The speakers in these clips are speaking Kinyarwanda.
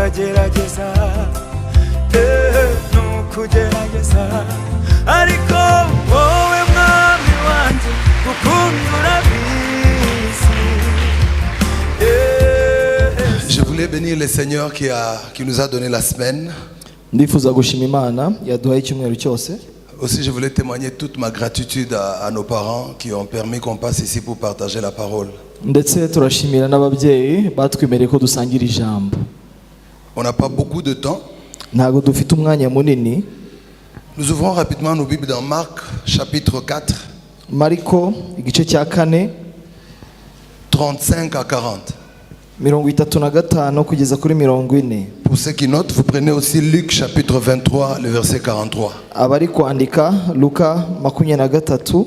ndagerageza nukugerageza ariko wowe mwami wanjye gukunda urabizi. Je voulais bénir le Seigneur qui nous a donné la semaine. Ndifuza gushima Imana yaduhaye icyumweru cyose. Aussi, je voulais témoigner toute ma gratitude à nos parents qui ont permis qu'on passe ici pour partager la parole. Ndetse turashimira n'ababyeyi batwemereye ko dusangira ijambo. On n'a pas beaucoup de temps. Ntago dufite umwanya munini. Nous ouvrons rapidement nos Bibles dans Marc chapitre 4. Mariko igice cya 4 35 à 40. 35 kugeza kuri 40. Pour ceux qui notent, vous prenez aussi Luc chapitre 23, le verset 43. Abari kwandika Luka 23.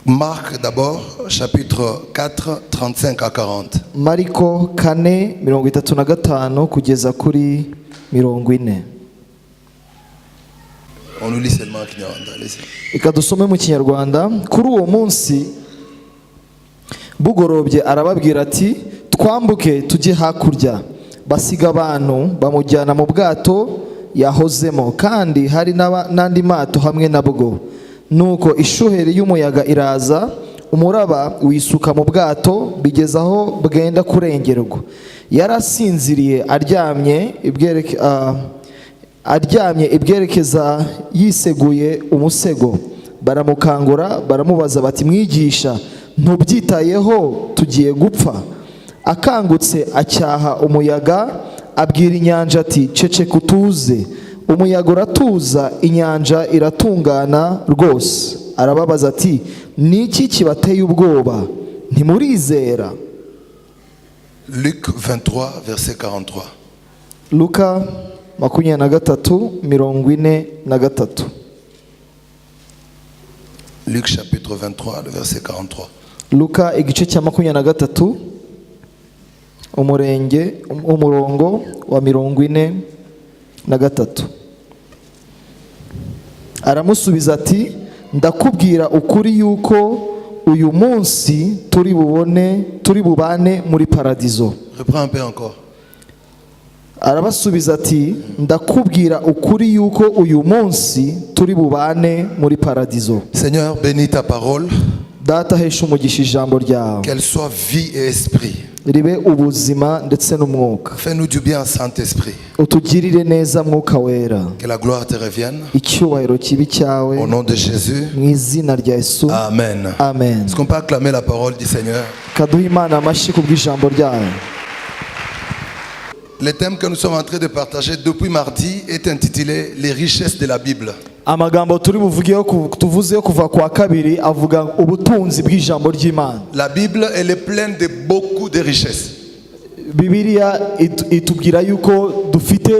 Marc d'abord, chapitre 4, 35 à 40. Mariko 4 35 kugeza kuri 40. On nous lit seulement en Kinyarwanda. Allez-y. Reka dusome mu Kinyarwanda. Kuri uwo munsi bugorobye arababwira ati twambuke tujye hakurya. Basiga abantu bamujyana mu bwato yahozemo kandi hari n'andi mato hamwe nabwo. Nuko ishuheri y'umuyaga iraza umuraba wisuka mu bwato bigeza aho bwenda kurengerwa. Yarasinziriye aryamye ibwerekeza yiseguye umusego. Baramukangura baramubaza bati mwigisha ntubyitayeho tugiye gupfa. Akangutse acyaha umuyaga abwira inyanja ati ceceka utuze. Umuyaga uratuza inyanja iratungana rwose. Arababaza ati niki kibateye ubwoba ntimurizera? Luc 23 verset 43. Luka 23:43. Luc chapitre 23 le verset 43. Luka igice cya 23 umurongo wa 43. Aramusubiza ati ndakubwira ukuri yuko uyu munsi turi bubane muri paradizo. Reprends un peu encore. Arabasubiza ati ndakubwira ukuri yuko uyu munsi turi bubane muri paradizo. Seigneur, bénis ta parole. Data hesha umugisha ijambo ryawe. Qu'elle soit vie et esprit. Ribe ubuzima ndetse n'umwuka. Fais-nous du bien, Saint-Esprit. Utugirire neza mwuka wera. Que la gloire te revienne. Icyubahiro kibi cyawe. Au nom de Jésus. Mu izina rya Yesu. Amen. Amen. Est-ce qu'on peut acclamer la parole du Seigneur? Kaduha Imana amashyi kubw'ijambo ryawe. Le thème que nous sommes en train de partager depuis mardi est intitulé Les richesses de la Bible. Amagambo turi buvugeho tuvuzeho kuva kwa kabiri avuga ubutunzi bw'ijambo ry'Imana. La Bible elle est pleine de beaucoup de richesses. Bibiliya itubwira yuko dufite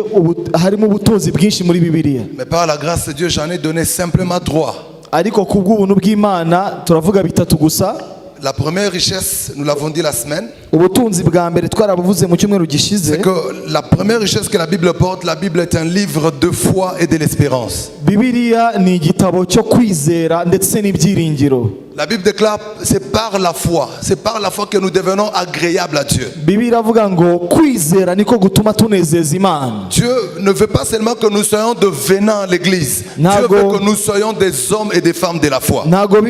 harimo ubutunzi bwinshi muri Bibiliya. Mais par la grâce de Dieu, j'en ai donné simplement 3. Ariko kubw'ubuntu bw'Imana turavuga bitatu gusa. La première richesse, nous l'avons dit la semaine, ubutunzi bwa mbere twarabuvuze mu cyumweru gishize. c'est que la première richesse que la Bible porte, la Bible est un livre de foi et de l'espérance. Bibiliya ni igitabo cyo kwizera ndetse n'ibyiringiro. La Bible déclare, c'est par la foi que nous devenons agréables à Dieu. Bibiliya avuga ngo kwizera niko gutuma tunezeza Imana. Dieu ne veut pas seulement que nous soyons de venants à l'église. Dieu veut que nous soyons des hommes et des femmes de la foi. Ntago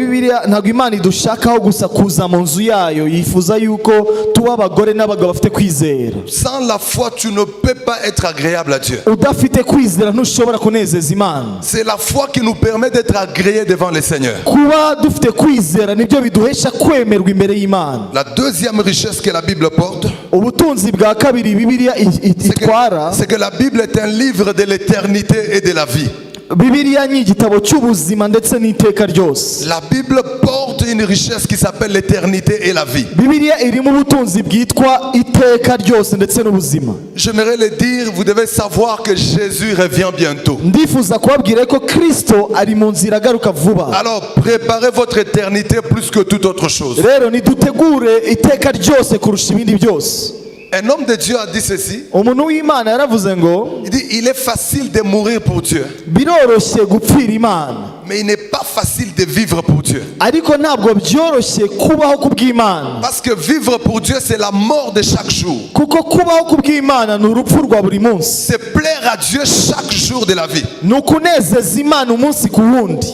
Imana idushakaho gusa kuza mu nzu yayo, yifuza yuko tuba abagore n'abagabo bafite kwizera. Sans la foi, tu ne peux pas être agréable à Dieu. Udafite kwizera ntushobora kunezeza Imana. C'est la foi qui nous permet d'être agréés devant le Seigneur. Kuba dufite kwizera nibyo biduhesha kwemerwa imbere y'Imana. La deuxième richesse que la Bible porte, ubutunzi bwa kabiri Bibiliya itwara, c'est que la Bible est un livre de l'éternité et de la vie. Bibiliya ni igitabo cy'ubuzima ndetse n'iteka ryose. La Bible porte une richesse qui s'appelle l'éternité et la vie. Bibiliya irimo ubutunzi bwitwa iteka ryose ndetse n'ubuzima. J'aimerais le dire, vous devez savoir que Jésus revient bientôt. Ndifuza kubabwira ko Kristo ari mu nzira agaruka vuba. Alors préparez votre éternité plus que toute autre chose. Rero nidutegure iteka ryose kurusha ibindi byose. Un homme de Dieu a dit ceci. umuntu w'Imana yaravuze ngo Il dit, il est facile de mourir pour Dieu, biroroshye gupfira Imana mais il n'est pas facile de vivre pour Dieu. ariko ntabwo byoroshye kubaho kubw'Imana Parce que vivre pour Dieu, c'est la mort de chaque jour. kuko kubaho kubw'Imana ni urupfu rwa buri munsi, C'est plaire à Dieu chaque jour de la vie. ni ukunezeza Imana umunsi ku wundi.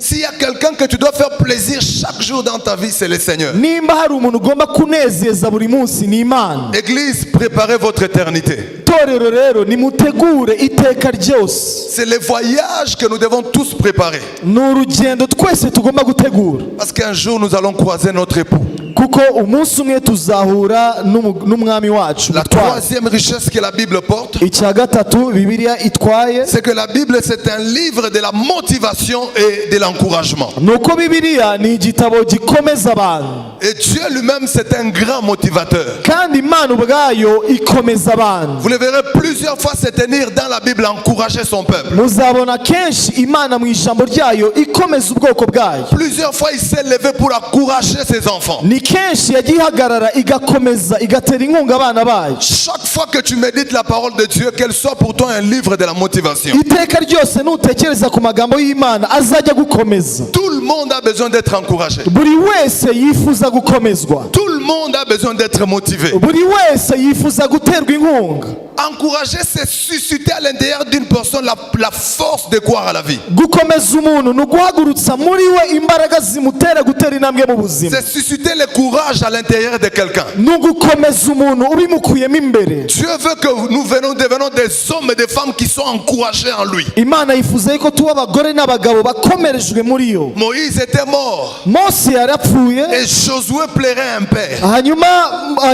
S'il y a quelqu'un que tu dois faire plaisir chaque jour dans ta vie, c'est le Seigneur. nimba hari umuntu ugomba kunezeza buri munsi ni Imana. Église, préparez votre éternité. Torero rero nimutegure iteka ryose, C'est le voyage que nous devons tous préparer. ni urugendo twese tugomba gutegura, Parce qu'un jour, nous allons croiser notre époux. kuko umunsi umwe tuzahura n'umwami wacu. La troisième richesse que la Bible porte, icya gatatu Bibiliya itwaye c'est que la Bible, c'est un livre de la motivation et de l'encouragement. ni uko Bibiliya ni igitabo gikomeza abantu, Et Dieu lui-même, c'est un grand motivateur. kandi Imana ubwayo ikomeza abantu. Vous le verrez plusieurs fois se tenir dans la Bible, encourager son peuple. muzabona kenshi Imana mu ijambo ryayo ikomeza ubwoko bwayo. Plusieurs fois, il s'est levé pour encourager ses enfants. ni kenshi yagiye ihagarara igakomeza igatera inkunga abana bayo. Chaque fois que tu médites la parole de Dieu, qu'elle soit pour toi un livre de la motivation. iteka ryose nutekereza ku magambo y'Imana azajya gukomeza. Tout le monde a besoin d'être encouragé. buri wese yifuza gukomezwa, Tout le monde a besoin d'être motivé. buri wese yifuza guterwa inkunga. Encourager, c'est susciter à l'intérieur d'une personne la force de croire à la vie. gukomeza umuntu ni uguhagurutsa muri we imbaraga zimutera gutera intambwe mu buzima, C'est susciter le courage à l'intérieur de quelqu'un. ni ugukomeza umuntu ubimukuyemo imbere. Dieu veut que nous devenons des hommes et des femmes qui sont encouragés en lui. Imana yifuza yuko tuba abagore n'abagabo bakomerejwe muri yo. Moïse était mort Mose yarapfuye, et Josué plairait un père. hanyuma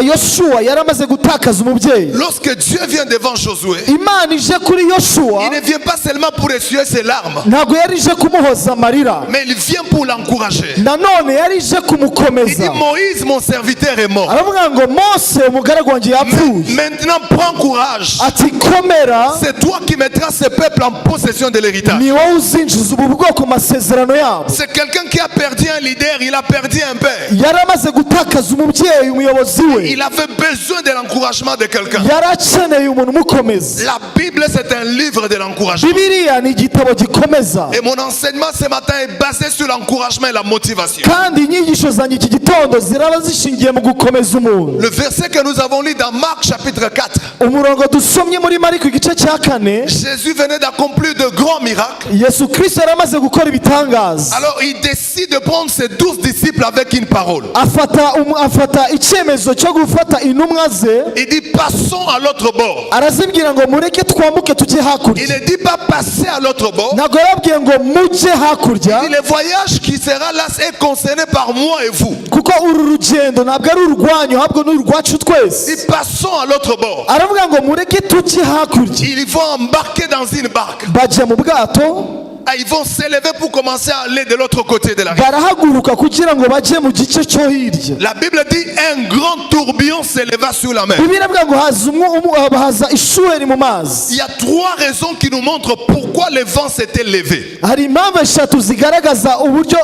Yoshuwa yaramaze gutakaza umubyeyi. Lorsque Dieu vient devant Josué, Imana ije kuri il Yoshuwa ne vient pas seulement pour essuyer ses larmes, ntabwo yari ije kumuhoza amarira, mais il vient pour l'encourager. nanone yari ije Il dit, kumukomeza. Moïse, mon serviteur, est mort. aravuga ngo Mose umugaragu wanjye yapfuye, Maintenant, prends courage. ati komera, C'est toi qui mettras ce peuple en possession de l'héritage. ni wowe uzinjiza ubu bwoko mu masezerano yabo. C'est quelqu'un qui a perdu un leader, il a perdu un père. yari amaze gutakaza umubyeyi, umuyobozi we, Il avait besoin de l'encouragement de quelqu'un. yari akeneye umuntu umukomeza. La Bible, c'est un livre de l'encouragement. Bibiliya ni igitabo gikomeza, Et mon enseignement ce matin est basé sur l'encouragement et la motivation. kandi inyigisho zanjye iki gitondo ziraba zishingiye mu gukomeza umuntu. Le verset que nous avons lu dans Marc chapitre 4, umurongo dusomye muri Mariko igice cya 4, Jésus venait d'accomplir de grands miracles. Yesu Kristo yari amaze gukora ibitangaza, Alors il décide de prendre ses 12 disciples avec une parole. afata icyemezo cyo gufata intumwa ze, Il dit passons à l'autre bord. arazibwira ngo mureke twambuke tujye Il hakurya. ne dit pas passer à l'autre bord. ntabwo yarabwiye ngo mujye hakurya, Il dit, le voyage qui sera là est concerné par moi et vous. kuko uru rugendo ntabwo ari urwanyu ahubwo ni urwacu Il twese. dit passons à l'autre bord. aravuga ngo mureke tujye hakurya. Ils vont embarquer dans une barque. bajya mu bwato, Et ils vont s'élever pour commencer à aller de l'autre côté de la rive. barahaguruka kugira ngo bajye mu gice cyo hirya. La Bible dit un grand tourbillon s'éleva sur la mer. Bibiliya iravuga ngo haza ishuheri mu mazi. Il y a 3 raisons qui nous montrent pourquoi le vent s'était levé. hari impamvu eshatu zigaragaza uburyo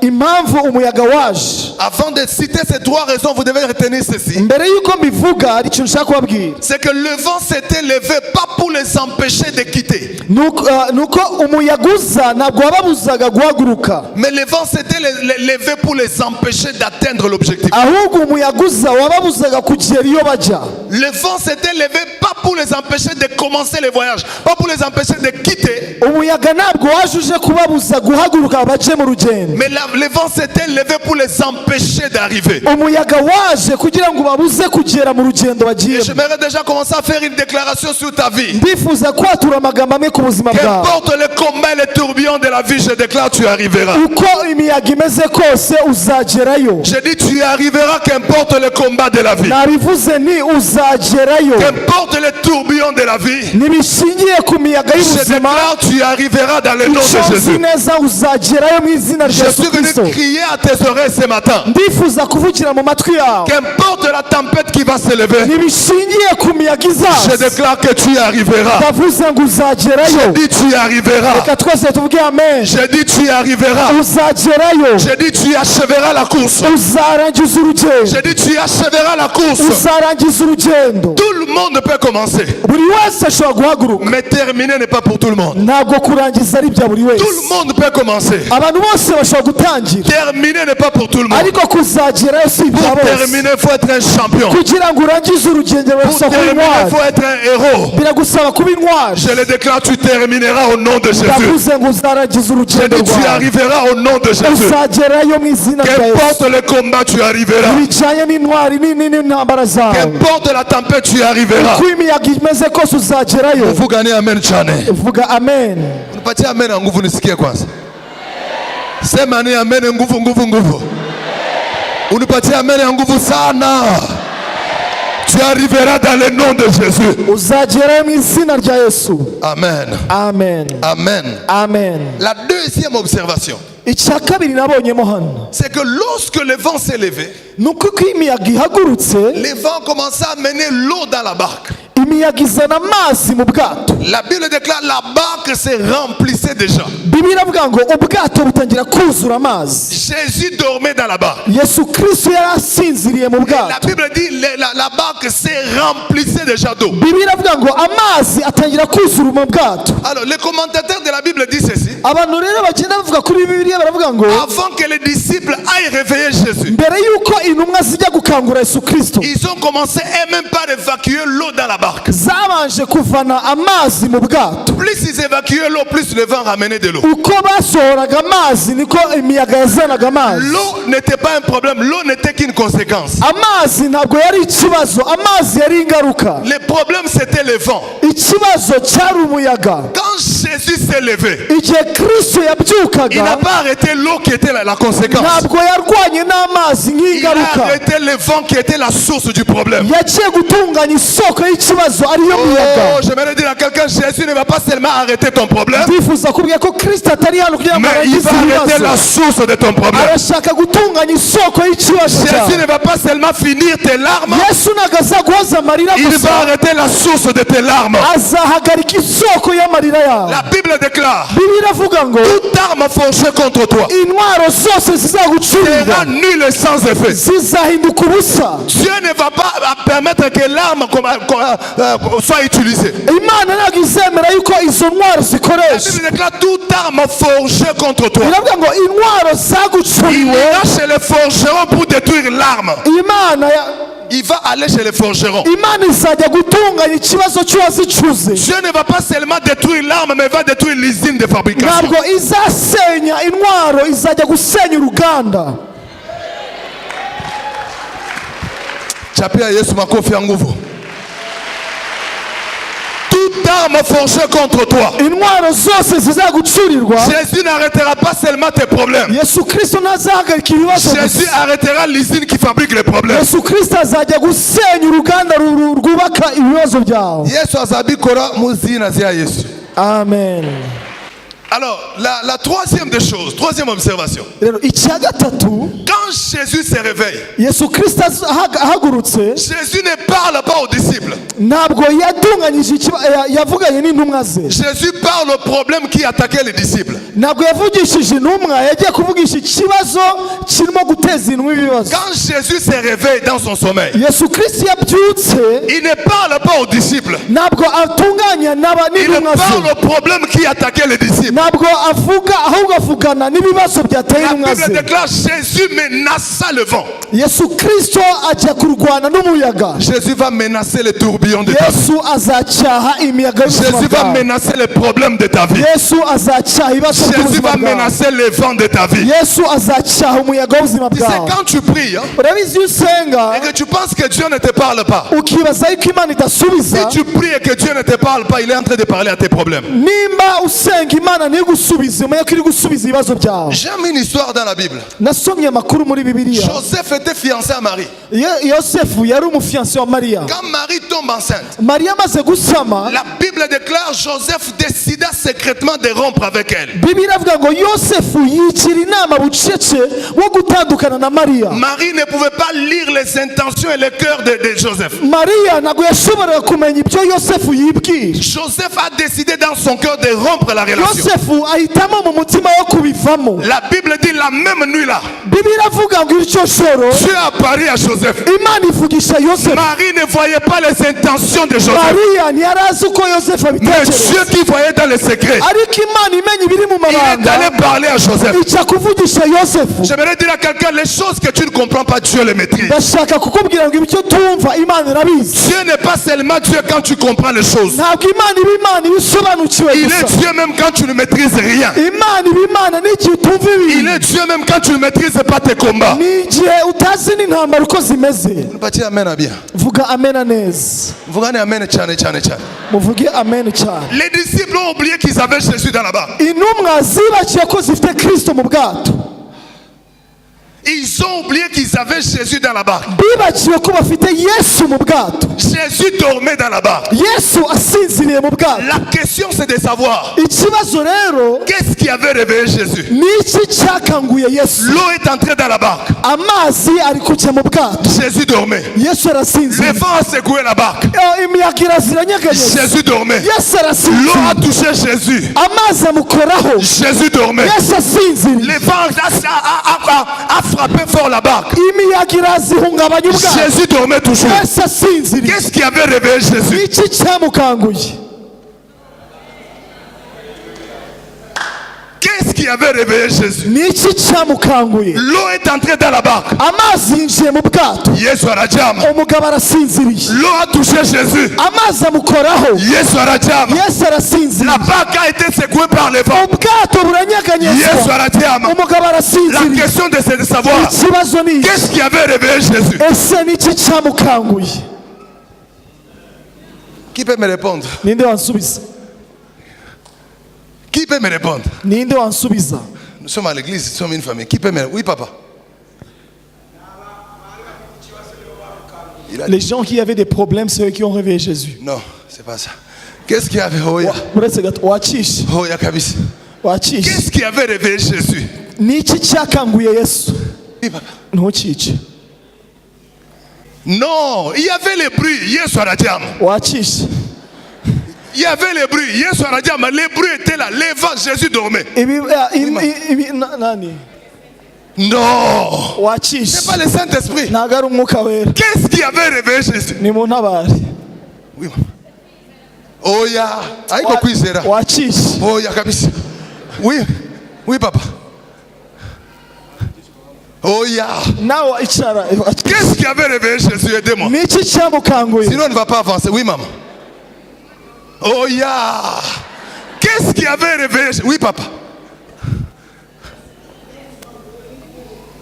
impamvu umuyaga waje. Avant de citer ces 3 raisons, vous devez retenir ceci. mbere y'uko mbivuga hari ikintu nshaka kubabwira. C'est que le vent s'était levé pas pour les empêcher de quitter. nuko umuyaga uza ntabwo wababuzaga guhaguruka, Mais le vent s'était levé pour les empêcher d'atteindre l'objectif. ahubwo umuyaga uza wababuzaga kugera iyo bajya. Le vent s'était levé pas pour les empêcher de commencer le voyage, pas pour les empêcher de quitter. umuyaga ntabwo waje uje kubabuza guhaguruka bajye mu rugendo, Mais le vent s'était levé pour les empêcher d'arriver. umuyaga waje kugira ngo babuze kugera mu rugendo Et bagiyemo. j'aimerais déjà commencer à faire une déclaration sur ta vie. ndifuza kwatura amagambo amwe ku buzima bwawe. Qu'importe le combat et les tourbillons de la vie, je déclare tu arriveras. uko imiyaga imeze kose uzagerayo. Je dis tu arriveras, qu'importe le combat de la vie. nabivuze ni uzagerayo, Qu'importe les tourbillons de la vie, ntibishingiye ku miyaga je y'ubuzima. déclare tu arriveras dans le nom icyo de nzi Jésus. neza uzagerayo mu izina Je rya Yesu suis venu Kristo. crier à tes oreilles ce matin. ndifuza kuvugira mu matwi yawe, Qu'importe la tempête qui va se lever, ntibishingiye ku miyaga je izaza. déclare que tu y arriveras. ndavuze ngo uzagerayo. Dis tu y arriveras. reka twese twese tuvuge amen. J'ai dit tu y arriveras. Uzagerayo. J'ai dit tu achèveras la course. Uzarangiza urugendo. J'ai dit tu achèveras la course. Uzarangiza urugendo. Tout le monde peut commencer. Buri wese ashobora guhaguruka. Mais terminer n'est pas pour tout le monde. Ntabwo kurangiza ari bya buri wese. Tout le monde peut commencer. Abantu bose bashobora gutangira. Terminer n'est pas pour tout le monde. Ariko kuzagerayo si ibya Pour bose. terminer, il faut être un champion. Kugira ngo urangize urugendo Pour biragusaba kuba terminer, il intwari. faut être un héros. Biragusaba kuba intwari. Je le déclare, tu termineras au nom de Jésus. Ndavuze ngo uzarangiza J'ai urugendo dit, tu rwawe. arriveras au nom de Jésus. Uzagerayo mu izina rya Yesu. Qu'importe le combat, tu arriveras. Bijanye n'intwari n'intambara zawe. Qu'importe la tempête, tu arriveras. Uko imiyaga imeze kose uzagerayo. Vous gagnez amen chane. Vuga amen. Unipatie amen ya nguvu nisikie kwanza. Sema ni amen nguvu nguvu nguvu. Unipatie amen ya nguvu sana. Tu arriveras dans le nom de Jésus. Uzagerayo mu izina rya Yesu. Amen. Amen. Amen. Amen. La deuxième observation, icya kabiri nabonyemo hano c'est que lorsque le vent s'est levé, ni uko imiyaga ihagurutse les vents commençaient à mener l'eau dans la barque. imiyaga izana amazi mu bwato. La Bible déclare la barque se remplissait déjà. Bibiliya iravuga ngo ubwato butangira kuzura amazi. Jésus dormait dans la barque. Yesu Kristo yari asinziriye mu La bwato. Bible dit la barque se remplissait déjà d'eau. Bibiliya iravuga ngo amazi atangira kuzura mu bwato. Alors les commentateurs de la Bible disent ceci. Abantu rero bagenda bavuga kuri Bibiliya baravuga ngo Avant que les disciples aillent réveiller Jésus, mbere yuko intumwa zijya gukangura Yesu Kristo ils ont commencé même par évacuer l'eau dans la barque. zabanje kuvana amazi mu bwato. Plus ils évacuaient l'eau, plus le vent ramenait de l'eau. Uko basohoraga amazi niko imiyaga yazanaga amazi. L'eau n'était pas un problème, l'eau n'était qu'une conséquence. Amazi ntabwo yari ikibazo, amazi yari ingaruka. Le problème c'était le vent. Ikibazo cyari umuyaga. Quand Jésus s'est levé, Igihe Kristo il n'a yabyukaga pas arrêté l'eau qui était la conséquence. ntabwo yarwanye n'amazi Il a nk'ingaruka. arrêté le vent qui était la source du problème. Yagiye gutunganya isoko y'ikibazo ariyo muyaga. Oh, j'aimerais dire à quelqu'un, Jésus ne va pas seulement arrêter ton problème, Ndifuza kubwira ko Kristo atari hano kugira ngo mais il arangize va arrêter la ibibazo. source de ton problème. Arashaka gutunganya isoko y'ikibazo Jésus cyawe. ne va pas seulement finir tes larmes, Yesu ntabwo azaguhoza amarira il va gusa, arrêter la source de tes larmes. azahagarika isoko y'amarira yawe. La Bible déclare, Bibiliya iravuga ngo toute arme forgée contre toi intwaro zose zizagucurirwa sera nulle et sans effet. zizahinduka ubusa. Dieu ne va pas permettre que l'arme soit utilisée. Imana ntabwo izemera yuko izo ntwaro La zikoresha. Bible déclare toute arme forgée contre toi. Iravuga ngo intwaro Il zagucuriwe, ira chez les forgerons pour détruire l'arme. Il va aller chez les forgerons. Imana izajya gutunganya ikibazo cy'uwazicuze. Dieu ne va pas seulement détruire l'arme, mais va détruire l'usine de fabrication. Ntabwo izasenya intwaro, izajya gusenya uruganda. Chapia Yesu makofi ya nguvu. Toute arme forgée contre toi, Intwaro zose zizagucurirwa. Jésus n'arrêtera pas seulement tes problèmes. Yesu Kristo ntazahagarika ibibazo Jésus gusa. arrêtera l'usine qui fabrique les problèmes. Yesu Kristo azajya gusenya uruganda rwubaka ibibazo byawe. Yesu azabikora mu zina zya Yesu. Amen. Alors, la troisième des choses, troisième observation. Rero icya gatatu, Quand Jésus se réveille, Yesu Kristo ahagurutse Jésus ne parle pas aux disciples. ntabwo yatunganyije yavuganye n'intumwa ze. Jésus parle au problème qui attaquait les disciples. Ntabwo yavugishije intumwa, yagiye kuvugisha ikibazo kirimo guteza intumwa ibibazo. Quand Jésus se réveille dans son sommeil, Yesu Kristo yabyutse il ne parle pas aux disciples. ntabwo atunganya Il n'intumwa parle ze. au problème qui attaquait les disciples. Ntabwo avuga, ahubwo avugana n'ibibazo byateye La intumwa Bible ze. déclare Jésus menaça le vent. Yesu Kristo ajya kurwana n'umuyaga. Jésus va menacer les tourbillons de ta vie. Yesu azacyaha imiyaga y'ubuzima Jésus va bwawe. menacer les problèmes de ta vie. Yesu azacyaha ibibazo Jésus by'ubuzima va bwawe. menacer les vents de ta vie. Yesu azacyaha umuyaga w'ubuzima Tu sais, bwawe. quand tu pries hein, Urabizi iyo usenga et que tu penses que Dieu ne te parle pas, ukibaza yuko Imana idasubiza, si tu pries et que Dieu ne te parle pas, il est en train de parler à tes problèmes. nimba usenga Imana ntigusubize, umenye ko iri gusubiza ibibazo byawe. J'aime une histoire dans la Bible. Nasomye amakuru muri Bibiliya. Joseph était fiancé à Marie. Yosefu yari umufiyanse wa Mariya. Quand Marie tombe enceinte, Mariya amaze gusama, la Bible déclare Joseph décida secrètement de rompre avec elle. Bibiliya Bibiliya iravuga ngo Yosefu yicira inama bucece wo gutandukana na Mariya. Marie ne pouvait pas lire les intentions et le cœur de Joseph. Mariya ntabwo yashoboraga kumenya ibyo Yosefu yibwira. Joseph a décidé dans son cœur de rompre la relation. Yosefu ahitamo mu mutima wo kubivamo. La Bible dit la même nuit là, Bibiliya iravuga ngo iryo joro Dieu a parlé à Joseph. Imana ivugisha Yosefu. Marie ne voyait pas les intentions de Joseph. Mariya ntiyari azi uko Yosefu Mais abitekereza. Dieu qui voyait dans les secrets, Ariko Imana imenya ibiri mu il est mabanga allé parler à Joseph. ica kuvugisha Yosefu. J'aimerais dire à quelqu'un, les choses que tu ne comprends pas, Dieu les maîtrise. Ndashaka kukubwira ngo ibyo tumva Imana irabizi. Dieu n'est pas seulement Dieu quand tu comprends les choses. Ntabwo Imana iba Imana ibisobanukiwe Il gusa. est Dieu même quand tu ne maîtrises rien. Imana iba Imana n'igihe utumva Il ibintu. est Dieu même quand tu ne maîtrises pas tes combats. N'igihe utazi n'intambara uko zimeze. Bati amen bien. Vuga amena neza. Vugane amen cyane cyane cyane. Muvuge amen cyane. Les disciples ont oublié qu'ils avaient Jésus dans la barque. Intumwa zibakiye ko zifite Kristo mu bwato. Ils ont oublié qu'ils avaient Jésus dans la barque. Bibakiwe ko bafite Yesu mu bwato. Jésus dormait dans la barque. Yesu asinziriye mu bwato. La question c'est de savoir Ikibazo rero qu'est-ce qui avait réveillé Jésus. ni iki cyakanguye Yesu. L'eau est entrée dans la barque. Amazi ari kujya mu bwato. Jésus dormait. Yesu Le arasinziriye. vent a secoué la barque. Imiyaga iraziranyeganyeza. Jésus dormait. Yesu L'eau arasinziriye. a touché Jésus. Amazi amukoraho. Jésus dormait. Yesu asinziriye. Le vent a frappé fort la barque. Imiyaga irazihungabanya ubwato. Jésus dormait toujours. Yesu asinziriye. Qu'est-ce qui avait réveillé Jésus? Iki cyamukanguye. Qu'est-ce qui avait réveillé Jésus? Ni iki cyamukanguye. L'eau est entrée dans la barque. Amazi yinjiye mu bwato. Yesu arajama. Umugabo arasinziriye. L'eau a touché Jésus. Amazi amukoraho. Yesu arajama. Yesu arasinziriye. La barque a été secouée par le vent. Ubwato Yesu buranyeganyezwa. arajama. Umugabo La arasinziriye. question c'est de savoir Ikibazo ni iki? qu'est-ce qui avait réveillé Jésus? Ese ni iki cyamukanguye? Qui peut me répondre? Ninde wansubiza? Qui peut me répondre? Ninde wansubiza? Nous sommes à l'église, nous sommes une famille. Qui peut me répondre? Oui, papa. Les gens qui avaient des problèmes, c'est eux qui ont réveillé Jésus. Non, c'est pas ça. Qu'est-ce qui avait Oya? Uretse gato wacishe. Oya kabisa. Wacishe. Qu'est-ce qui avait réveillé Jésus? Ni iki cyakanguye Yesu? Oui, papa. Ntucice. Non, il y avait le bruit. Yesu arajama. Wacishe. Il y avait le bruit. Yesu arajama. Le bruit était là. Le vent, Jésus dormait. Nani? Non. Wacishe. C'est pas le Saint-Esprit. Ntabwo ari umwuka wera. Qu'est-ce qui avait réveillé Jésus? Ni mu ntabare. Oui, maman. Oya. Aiko kwizera. Wacishe. Oya kabisa. Oui. Oui, papa. Oya. Nawe icara. Qu'est-ce qui avait réveillé Jésus? Aidez-moi. Ni iki cyamukanguye? Sinon, on ne va pas avancer. Oui, maman. Oya. Qu'est-ce qui avait réveillé Jésus? Oui, papa.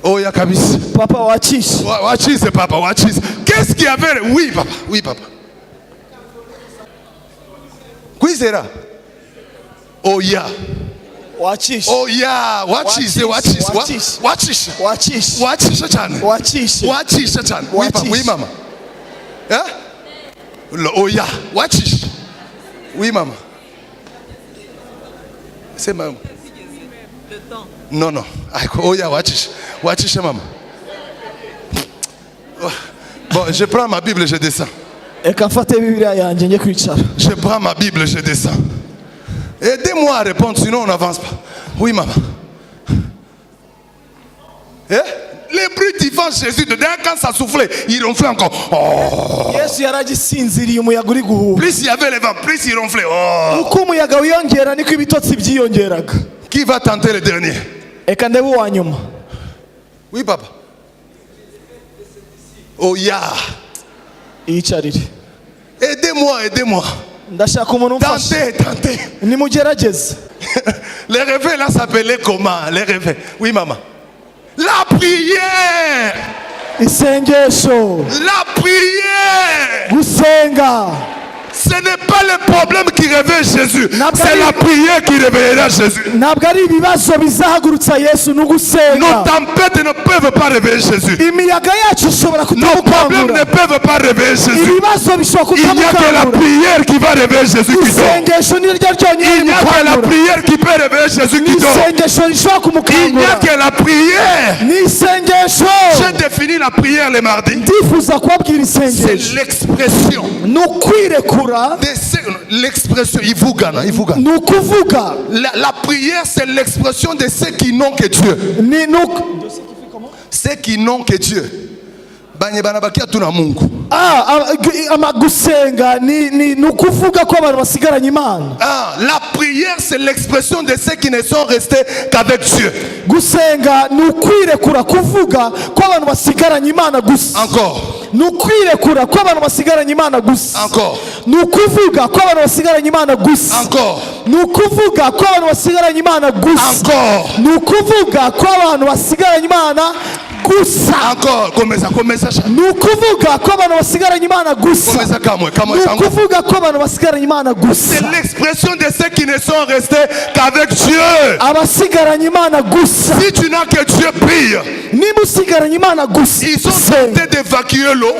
Oya kabisa. Papa wacishe. Wachise, papa, wachise. Qu'est-ce qui avait... Oui, papa. Oui, papa. Kwizera. Oya. Wacishe. Oya. Wachise, wachise. Wachise. Wacishe. Wachise cyane. Wacishe. Wachise cyane. Oui, papa. Oui, maman. Hein? Oya. Wachise. Oui, maman. C'est maman. Le temps. Non, non. Oya, wachise. Wachise, maman. Bon, je prends ma Bible, je descends. Reka mfate Bibiliya yanjye njye kwicara. Je prends ma Bible, je descends. Aidez-moi à répondre, sinon on n'avance pas. Oui, maman. Eh? Les bruits du vent, Jésus, dedans, quand ça soufflait, il ronflait encore. Oh. Yesu yaragisinziriye umuyaga uri guhuha. Plus il y avait le vent, plus il ronflait. Oh. Uko umuyaga wiyongera niko ibitotsi byiyongeraga. Qui va tenter le dernier? Reka ndebe uwa nyuma. Oui, papa. Oh, ya. Yicarire. Aidez-moi, aidez-moi. Ndashaka umuntu umfasha. Tentez, tentez. Nimugerageze. Les rêves là s'appelaient comment? Les rêves. Oui, maman. La prière. Isengesho. La prière. Gusenga. Ce n'est pas le problème qui réveille Jésus, N'a pas c'est dit- la prière qui réveillera Jésus. ntabwo ari ibibazo bizahagurutsa yesu ni Nos ugusenga. tempêtes ne peuvent pas réveiller Jésus. Imiyaga yacu ishobora Nos problèmes ne kutamukangura, peuvent pas réveiller Jésus. ibibazo bishobora Il n'y a que la kutamukangura. prière qui va réveiller Jésus qui dort. Isengesho ni ryo ryonyine Il n'y a que la rimukangura. prière qui peut réveiller Jésus qui dort. Isengesho rishobora Il n'y a kumukangura. que la prière. Ni isengesho. J'ai défini la prière les mardis. ndifuza kubabwira C'est isengesho l'expression. ni ukwirekura, L'expression, Ivugana. ni ukuvuga, La prière, c'est l'expression de ceux qui n'ont que Dieu. ni Ceux qui n'ont que Dieu. Banye banabakia tuna Mungu. gusenga ni ukuvuga ko abantu basigaranye Imana. La prière, c'est l'expression de ceux qui ne sont restés qu'avec Dieu. Gusenga ni ukwirekura, kuvuga ko abantu basigaranye Imana gusa. Encore. Ni ukwirekura ko abantu basigaranye Imana gusa. Encore. Ni ukuvuga ko abantu basigaranye Imana gusa. Encore. Ni ukuvuga ko abantu basigaranye Imana gusa. Encore. Ni ukuvuga ko abantu basigaranye Imana gusa. Encore. Komeza. Ni ukuvuga ko abantu basigaranye Imana gusa. Komeza kamwe. Ni ukuvuga ko abantu basigaranye Imana gusa. C'est l'expression de ceux qui ne sont restés qu'avec Dieu. Abasigaranye Imana gusa. Si tu n'as que Dieu, prie. Niba usigaranye Imana gusa, Ils ont senga. tenté d'évacuer l'eau.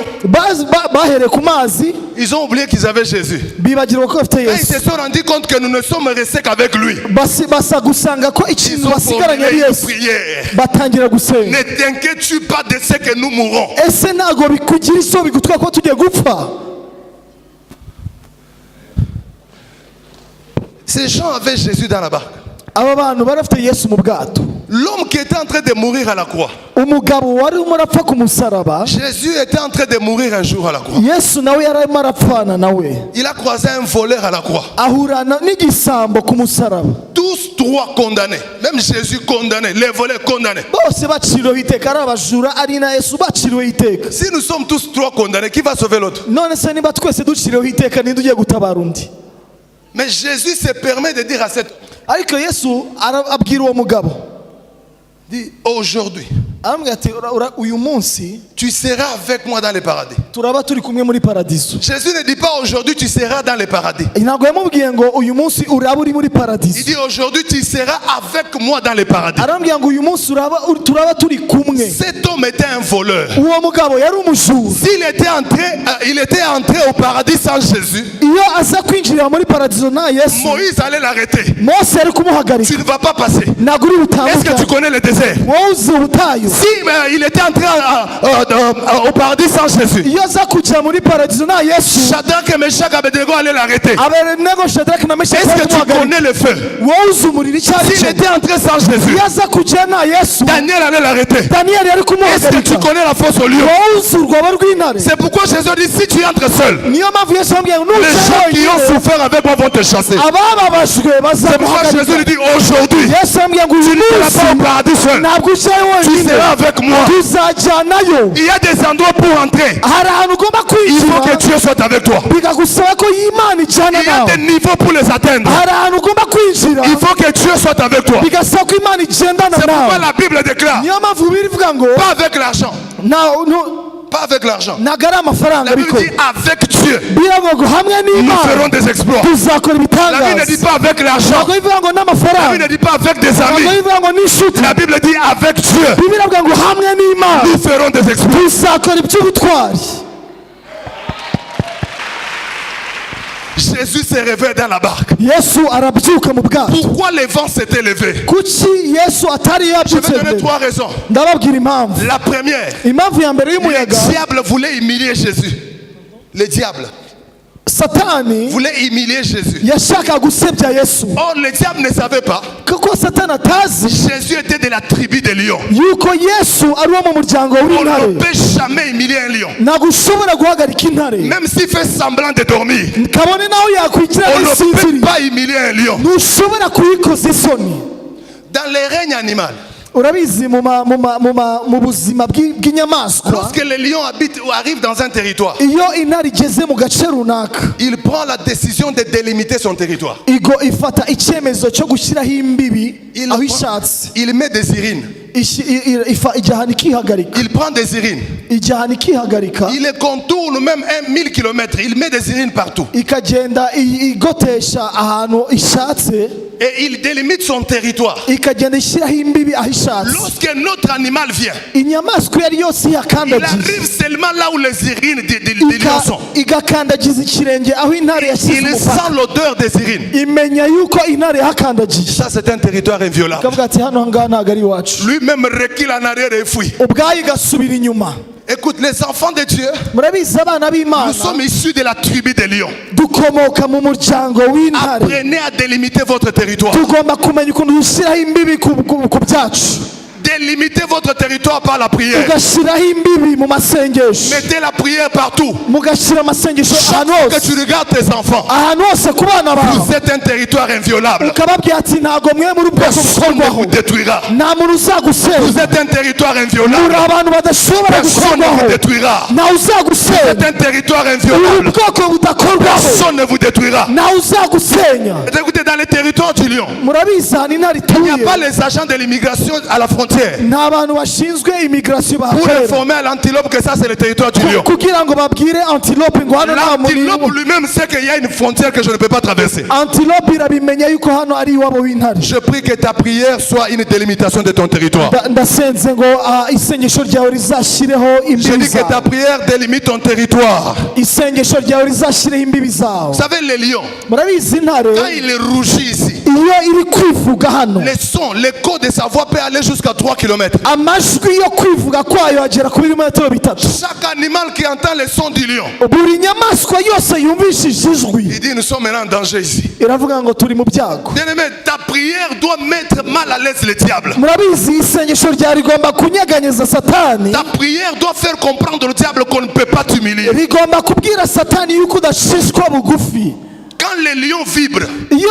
Bahereye ku mazi Ils ont oublié qu'ils avaient Jésus. bibagirwa ko bafite Et ils Yesu. se sont rendus compte que nous ne sommes restés qu'avec lui. Basa gusanga ko Ils ikintu ont basigaranye ari formulé une Yesu, prière. batangira gusenga. Ne t'inquiète-tu pas de ce que nous mourrons. Ese ntago bikugira iso bigutwara ko tugiye gupfa? Ces gens avaient Jésus dans la barque. Aba bantu bari bafite Yesu mu bwato. L'homme qui était en train de mourir à la croix. Umugabo wari urimo arapfa ku musaraba, Jésus était en train de mourir un jour à la croix. Yesu nawe yari arimo arapfana nawe, Il a croisé un voleur à la croix. ahurana n'igisambo ku musaraba. Tous trois condamnés. Même Jésus condamné. Les voleurs condamnés. Bose baciriweho iteka, ari abajura ari na Yesu baciriweho iteka. Si nous sommes tous trois condamnés, qui va sauver l'autre? None se niba twese duciriweho iteka, ninde ugiye gutabara undi? Mais Jésus se permet de dire à cet homme, Ariko Yesu abwira uwo mugabo, dit, aujourd'hui, aramubwira ati uyu munsi tu seras avec moi dans le paradis. turaba turi kumwe muri paradiso. Jésus ne dit pas aujourd'hui tu seras dans le paradis. Ntabwo yamubwiye ngo uyu munsi uraba uri muri Il paradiso. dit aujourd'hui tu seras avec moi dans le paradis. Aramubwira ngo uyu munsi turaba turi kumwe. Cet homme était un voleur. Uwo mugabo yari umujura. S'il était il était entré au paradis sans Jésus, Iyo aza kwinjirira muri paradiso nta Yesu, Moïse allait l'arrêter. Mose yari Tu kumuhagarika. ne vas pas passer. Ntabwo uri Est-ce que tu butambuke. connais le désert? Wowe uzi ubutayu. Si il était entré au paradis sans Jésus, Iyo aza kujya muri paradiso nta Yesu, Shadrach et Meshach et Abednego allaient l'arrêter. Abednego, Shadraka na Meshaki Est-ce bari que tu kumuhagarika. connais le feu? Wowe uzi umuriro icyo ari S'il cyo. était entré sans Jésus, Iyo aza kujya nta Yesu, Daniel allait l'arrêter. Daniyeli yari Est-ce que kumuhagarika. tu connais la fosse au lion? Wowe uzi urwobo rw'intare. C'est pourquoi Jésus dit si tu entres seul, Niyo mpamvu Yesu yambwiye ngo les gens qui ont nuza souffert avec moi vont te chasser. abababajwe C'est pourquoi Jésus bazamuhagarika. lui dit aujourd'hui, Yesu yambwiye ngo uyu tu ne seras munsi pas au paradis seul, ntabwo ucaye tu wenyine, seras avec moi. tuzajyanayo. Il y a des endroits pour entrer. Hari ahantu ugomba Il faut que kwinjira Dieu soit avec toi. bikagusaba ko Imana ijyana Il y a nawe. des niveaux pour les atteindre. Hari ahantu ugomba kwinjira Il faut que Dieu soit avec toi. bigasaba ko Imana igendana C'est pourquoi nawe. la Bible déclare, Niyo mpamvu Bibiliya ivuga ngo pas avec l'argent, pas avec l'argent. ntabwo ari amafaranga La Bible ariko dit avec Dieu, biravuga ngo hamwe nous ferons n'Imana des exploits. tuzakora La Bible ne dit ibitangaza. pas avec l'argent. Ntabwo bivuga ngo La Bible n'amafaranga, ne dit pas avec des ntabwo amis. bivuga ngo n'inshuti. La Bible dit avec Dieu, Bibiliya ivuga ngo hamwe n'Imana nous ferons des exploits. tuzakora iby'ubutwari. Jésus s'est réveillé dans la barque. Yesu arabyuka mu bwato. Pourquoi les vents s'étaient levés? Kuki Yesu atari Je yabyutse vais donner mbere? trois raisons. Ndababwira impamvu. La première, Impamvu ya mbere le y'umuyaga, diable voulait humilier Jésus. Le diable Satani voulait humilier Jésus. yashakaga gusebya Yesu. Or, le diable ne savait pas. Kuko Satani atazi Jésus était de la tribu des lions. yuko Yesu ari uwo mu muryango On w'intare. ne peut jamais humilier un lion. Ntabwo ushobora guhagarika intare. Même s'il fait semblant de dormir, Kabone naho yakwigira on ne peut n'isinziriye, pas humilier un lion. ntushobora kuyikoza isoni. Dans les règnes animaux, Urabizi mu buzima bw'inyamaswa, lorsque le lion arrive dans un territoire, iyo intare igeze mu gace runaka, il prend la décision de délimiter son territoire. ifata icyemezo cyo gushyiraho imbibi aho ishatse. Il met des urines. igihano ikihagarika, Il prend des urines. igihano ikihagarika, Il les contourne même 1000 km. Il met des urines partout. ikagenda igotesha ahantu ishatse, Et il délimite son territoire. ikagenda ishyiraho imbibi aho ishatse. Lorsque notre animal vient, Inyamaswa iyo ari yose il ihakandagiza, arrive seulement là où les urines des lions sont. igakandagiza ikirenge aho intare yashyize Il umupaka, sent l'odeur des urines. imenya yuko intare yahakandagije, Ça, c'est un territoire inviolable. ikavuga ati hano ngaha ntabwo ari iwacu, Lui-même recule en arrière et fuit. ubwayo igasubira inyuma. Écoute, les enfants de Dieu, Murabizi abana nous b'Imana sommes issus de la tribu des lions. dukomoka mu muryango w'intare. Apprenez à délimiter votre territoire. Tugomba kumenya ukuntu dushyiraho imbibi ku byacu, Délimitez votre territoire par la prière. ugashyiraho imbibi mu masengesho, Mettez la prière partout. mugashyira amasengesho Chaque ahantu fois que hose, tu regardes tes enfants, ahantu hose ku bana bawe, vous êtes un territoire inviolable. ukababwira ati ntabwo mwe muri ubwoko Personne ne vous bukorwaho, détruira. nta muntu Vous uzagusenya, êtes un territoire muri inviolable. abantu badashobora Personne ne gukorwaho, vous détruira. ntawe Vous uzagusenya, êtes un territoire uri inviolable. ubwoko budakorwaho, Personne ne vous détruira. ntawe uzagusenya. Écoutez, dans les territoires du lion, Murabizi ahantu intare il n'y a ituye, pas les agents de l'immigration à la frontière nta bantu bashinzwe imigirasiyo pour bahakorera informer à l'antilope que ça c'est le territoire du lion. kugira ngo babwire antilope ngo hano nta L'antilope muntu, lui-même sait qu'il y a une frontière que je ne peux pas traverser. antilope irabimenya yuko hano ari iwabo w'intare. Je prie que ta prière soit une délimitation de ton territoire. Ndasenze ngo isengesho ryawe rizashyireho Je imbibi dis que ta zawe, prière délimite ton territoire. isengesho ryawe rizashyireho imbibi zawe. Vous savez, les lions, Murabizi intare quand il rougit ici, iyo iri kwivuga hano, les sons, l'écho de sa voix peut aller jusqu'à 3 km. amajwi yo kwivuga kwayo agera ku birometero bitatu. Chaque animal qui entend les sons du lion, Buri nyamaswa yose yumvishije ijwi il dit nous sommes maintenant en danger ici. iravuga ngo turi mu byago. Bien-aimé, ta prière doit mettre mal à l'aise le diable. Murabizi isengesho ryawe rigomba kunyeganyeza satani, Ta prière doit faire comprendre au diable qu'on ne peut pas t'humilier. rigomba kubwira satani yuko udashishwa bugufi. Quand les lions vibrent, Iyo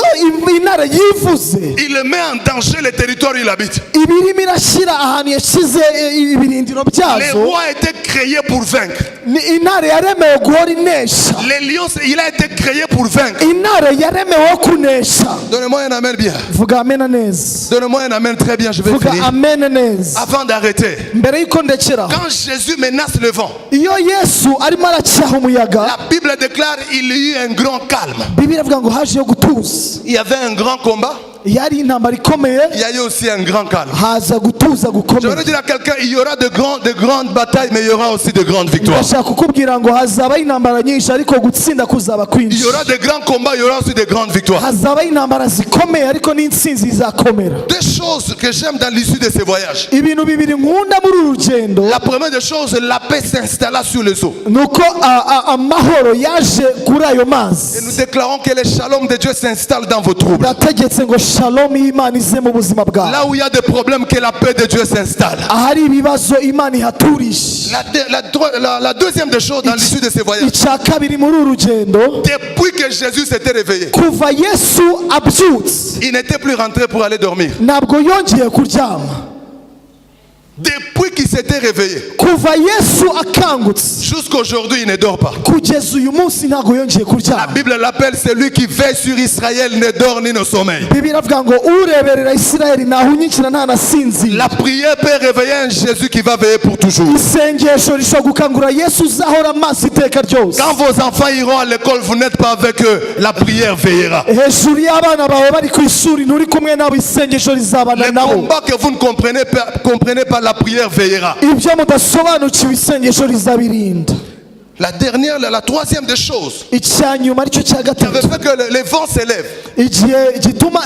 intare yivuze, il met en danger le territoire où il habite. iba irimo irashyira ahantu yashyize ibirindiro Les byazo. rois étaient créés pour vaincre. Intare yaremewe guhora inesha, Les lions, il a été créé pour vaincre. intare yaremewe kunesha. Donnez-moi un amen bien. Vuga amena neza, Donnez-moi un amen très bien, je vais vuga finir. amena neza. Avant d'arrêter, Mbere y'uko ndekeraho, quand Jésus menace le vent, iyo Yesu arimo aracyaha umuyaga, la Bible déclare il y a eu un grand calme. Bibiliya ivuga ngo hajeho gutuza. Il y avait un grand combat, Yari intambara ikomeye, il y a eu aussi un grand calme. haza gutuza Je gukomeye. veux dire à quelqu'un, il y aura de grandes batailles, mais il y aura aussi de grandes victoires. Ndashaka kukubwira ngo hazabaho intambara nyinshi, ariko gutsinda kuzaba Il kwinshi. y aura de grands combats, il y aura aussi de grandes victoires. Hazabaho intambara zikomeye, ariko n'intsinzi izakomera. Deux choses que j'aime dans l'issue de ces voyages. Ibintu bibiri nkunda muri uru rugendo, La première des choses, la paix s'installa sur les eaux. nuko amahoro yaje kuri ayo Et mazi. nous déclarons que le shalom de Dieu s'installe dans vos troubles. Ndategetse ngo shalom y'Imana ize mu buzima bwawe. Là où il y a des problèmes, que la paix de Dieu s'installe. Ahari ibibazo Imana ihaturishe. La deuxième des choses dans l'issue de ces voyages, Icya kabiri muri uru rugendo, depuis que Jésus s'était réveillé, kuva Yesu abyutse il n'était plus rentré pour aller dormir. ntabwo yongeye kuryama. Depuis qu'il s'était réveillé, Kuva Yesu akangutse jusqu'aujourd'hui, il ne dort pas. kugeza uyu munsi ntabwo yongeye La kuryama. Bible l'appelle celui qui veille sur Israël, ne dort ni ne sommeille. Bibiliya iravuga ngo ureberera Isirayeli ntahunyikira ntanasinzira. La prière peut réveiller un Jésus qui va veiller pour toujours. Isengesho rishobora gukangura Yesu uzahora amaso iteka ryose. Quand vos enfants iront à l'école, vous n'êtes pas avec eux, la prière veillera. Hejuru y'abana bawe bari ku ishuri nturi kumwe nabo, isengesho rizabana Les nabo. combats que vous ne comprenez pas, la prière veillera. Ibyo mudasobanukiwe isengesho rizabirinda. La troisième des choses Icya nyuma aricyo cya qui avait gatatu, fait que les vents s'élèvent, igihe gituma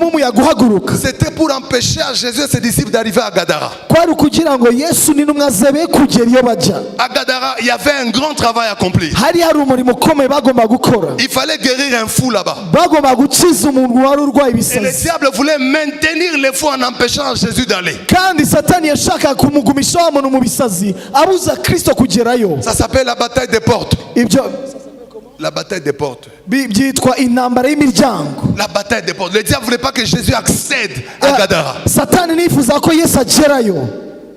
umuyaga uhaguruka, c'était pour empêcher à Jésus et ses disciples d'arriver à Gadara. kwari ukugira ngo Yesu n'intumwa ze be kugera iyo bajya. À Gadara, il y avait un grand travail à accomplir. Hari umurimo ukomeye bagomba gukora. Il fallait guérir un fou là-bas. Bagomba gukiza umuntu wari urwaye Et le ibisazi, diable voulait maintenir les fous en empêchant Jésus d'aller. kandi satani yashakaga kumugumisha wa muntu mu bisazi abuza Kristo kugerayo. Ça s'appelle la bataille des portes. Ibyo La bataille des portes. byitwa intambara y'imiryango. La bataille des portes. Le diable ne voulait pas que Jésus accède à Gadara. Satani nifuza ko Yesu agerayo.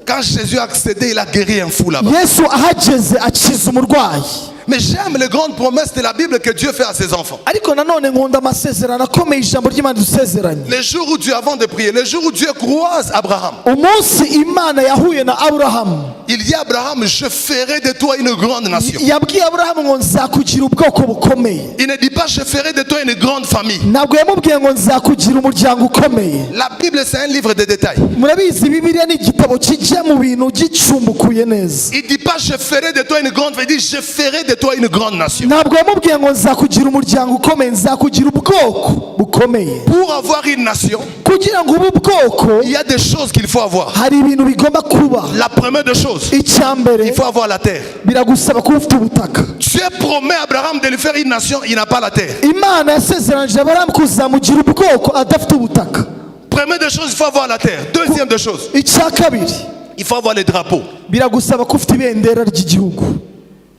Quand Jésus a accédé, il a guéri un fou là-bas. Yesu ahageze akiza umurwayi. Mais j'aime les grandes promesses de la Bible que Dieu fait à ses enfants. ariko nanone nkunda amasezerano akomeye ijambo ry'Imana dusezeranye. Les jours où Dieu, avant de prier, les jours où Dieu croise Abraham, Umunsi Imana yahuye na Aburahamu, il dit à Abraham, je ferai de toi une grande nation. yabwiye Aburahamu ngo nzakugira ubwoko bukomeye. Il ne dit pas, je ferai de toi une grande famille. Ntabwo yamubwiye ngo nzakugira umuryango ukomeye. La Bible, c'est un livre de détails. Murabizi Bibiliya ni igitabo kijya mu bintu gicumbukuye neza. Il ne dit pas, je ferai de toi une grande famille. Il dit, je ferai de toi une grande nation. Ntabwo yamubwiye ngo nzakugira umuryango ukomeye, nzakugira ubwoko bukomeye. Pour avoir une nation, Kugira ngo ube ubwoko il y a des choses qu'il faut avoir. hari ibintu bigomba kuba. La première des choses, Icya mbere il faut avoir la terre. biragusaba kuba ufite ubutaka. Dieu promet à Abraham de lui faire une nation, il n'a pas la terre. Imana yasezeranije Aburahamu kuzamugira ubwoko adafite ubutaka. Première des choses, il faut avoir la terre. Deuxième des choses, Icya kabiri il faut avoir les drapeaux. biragusaba ko ufite ibendera ry'igihugu.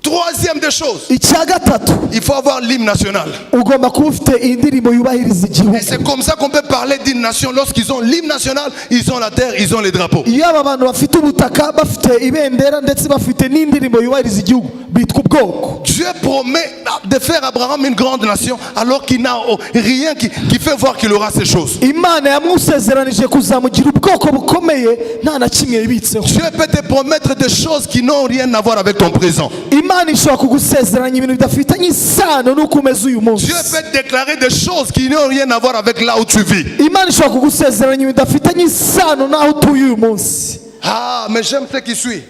Troisième des choses, Icya gatatu il faut avoir l'hymne national. ugomba kuba ufite indirimbo yubahiriza igihugu. Et c'est comme ça qu'on peut parler d'une nation. Lorsqu'ils ont l'hymne national, ils ont la terre, ils ont les drapeaux. Iyo aba bantu bafite ubutaka bafite ibendera ndetse bafite n'indirimbo yubahiriza igihugu bitwa ubwoko. Dieu promet de faire Abraham une grande nation alors qu'il n'a rien qui fait voir qu'il aura ces choses. Imana yamusezeranije kuzamugira ubwoko bukomeye nta na kimwe yibitseho. Dieu peut te promettre des choses qui n'ont rien à voir avec ton présent. Imana ishobora kugusezeranya ibintu bidafitanye isano n'uko umeze uyu munsi. Dieu peut te déclarer des choses qui n'ont rien à voir avec là où tu vis. Imana ishobora kugusezeranya ibintu bidafitanye isano n'aho utuye uyu munsi. Ah, mais j'aime ce qui suit.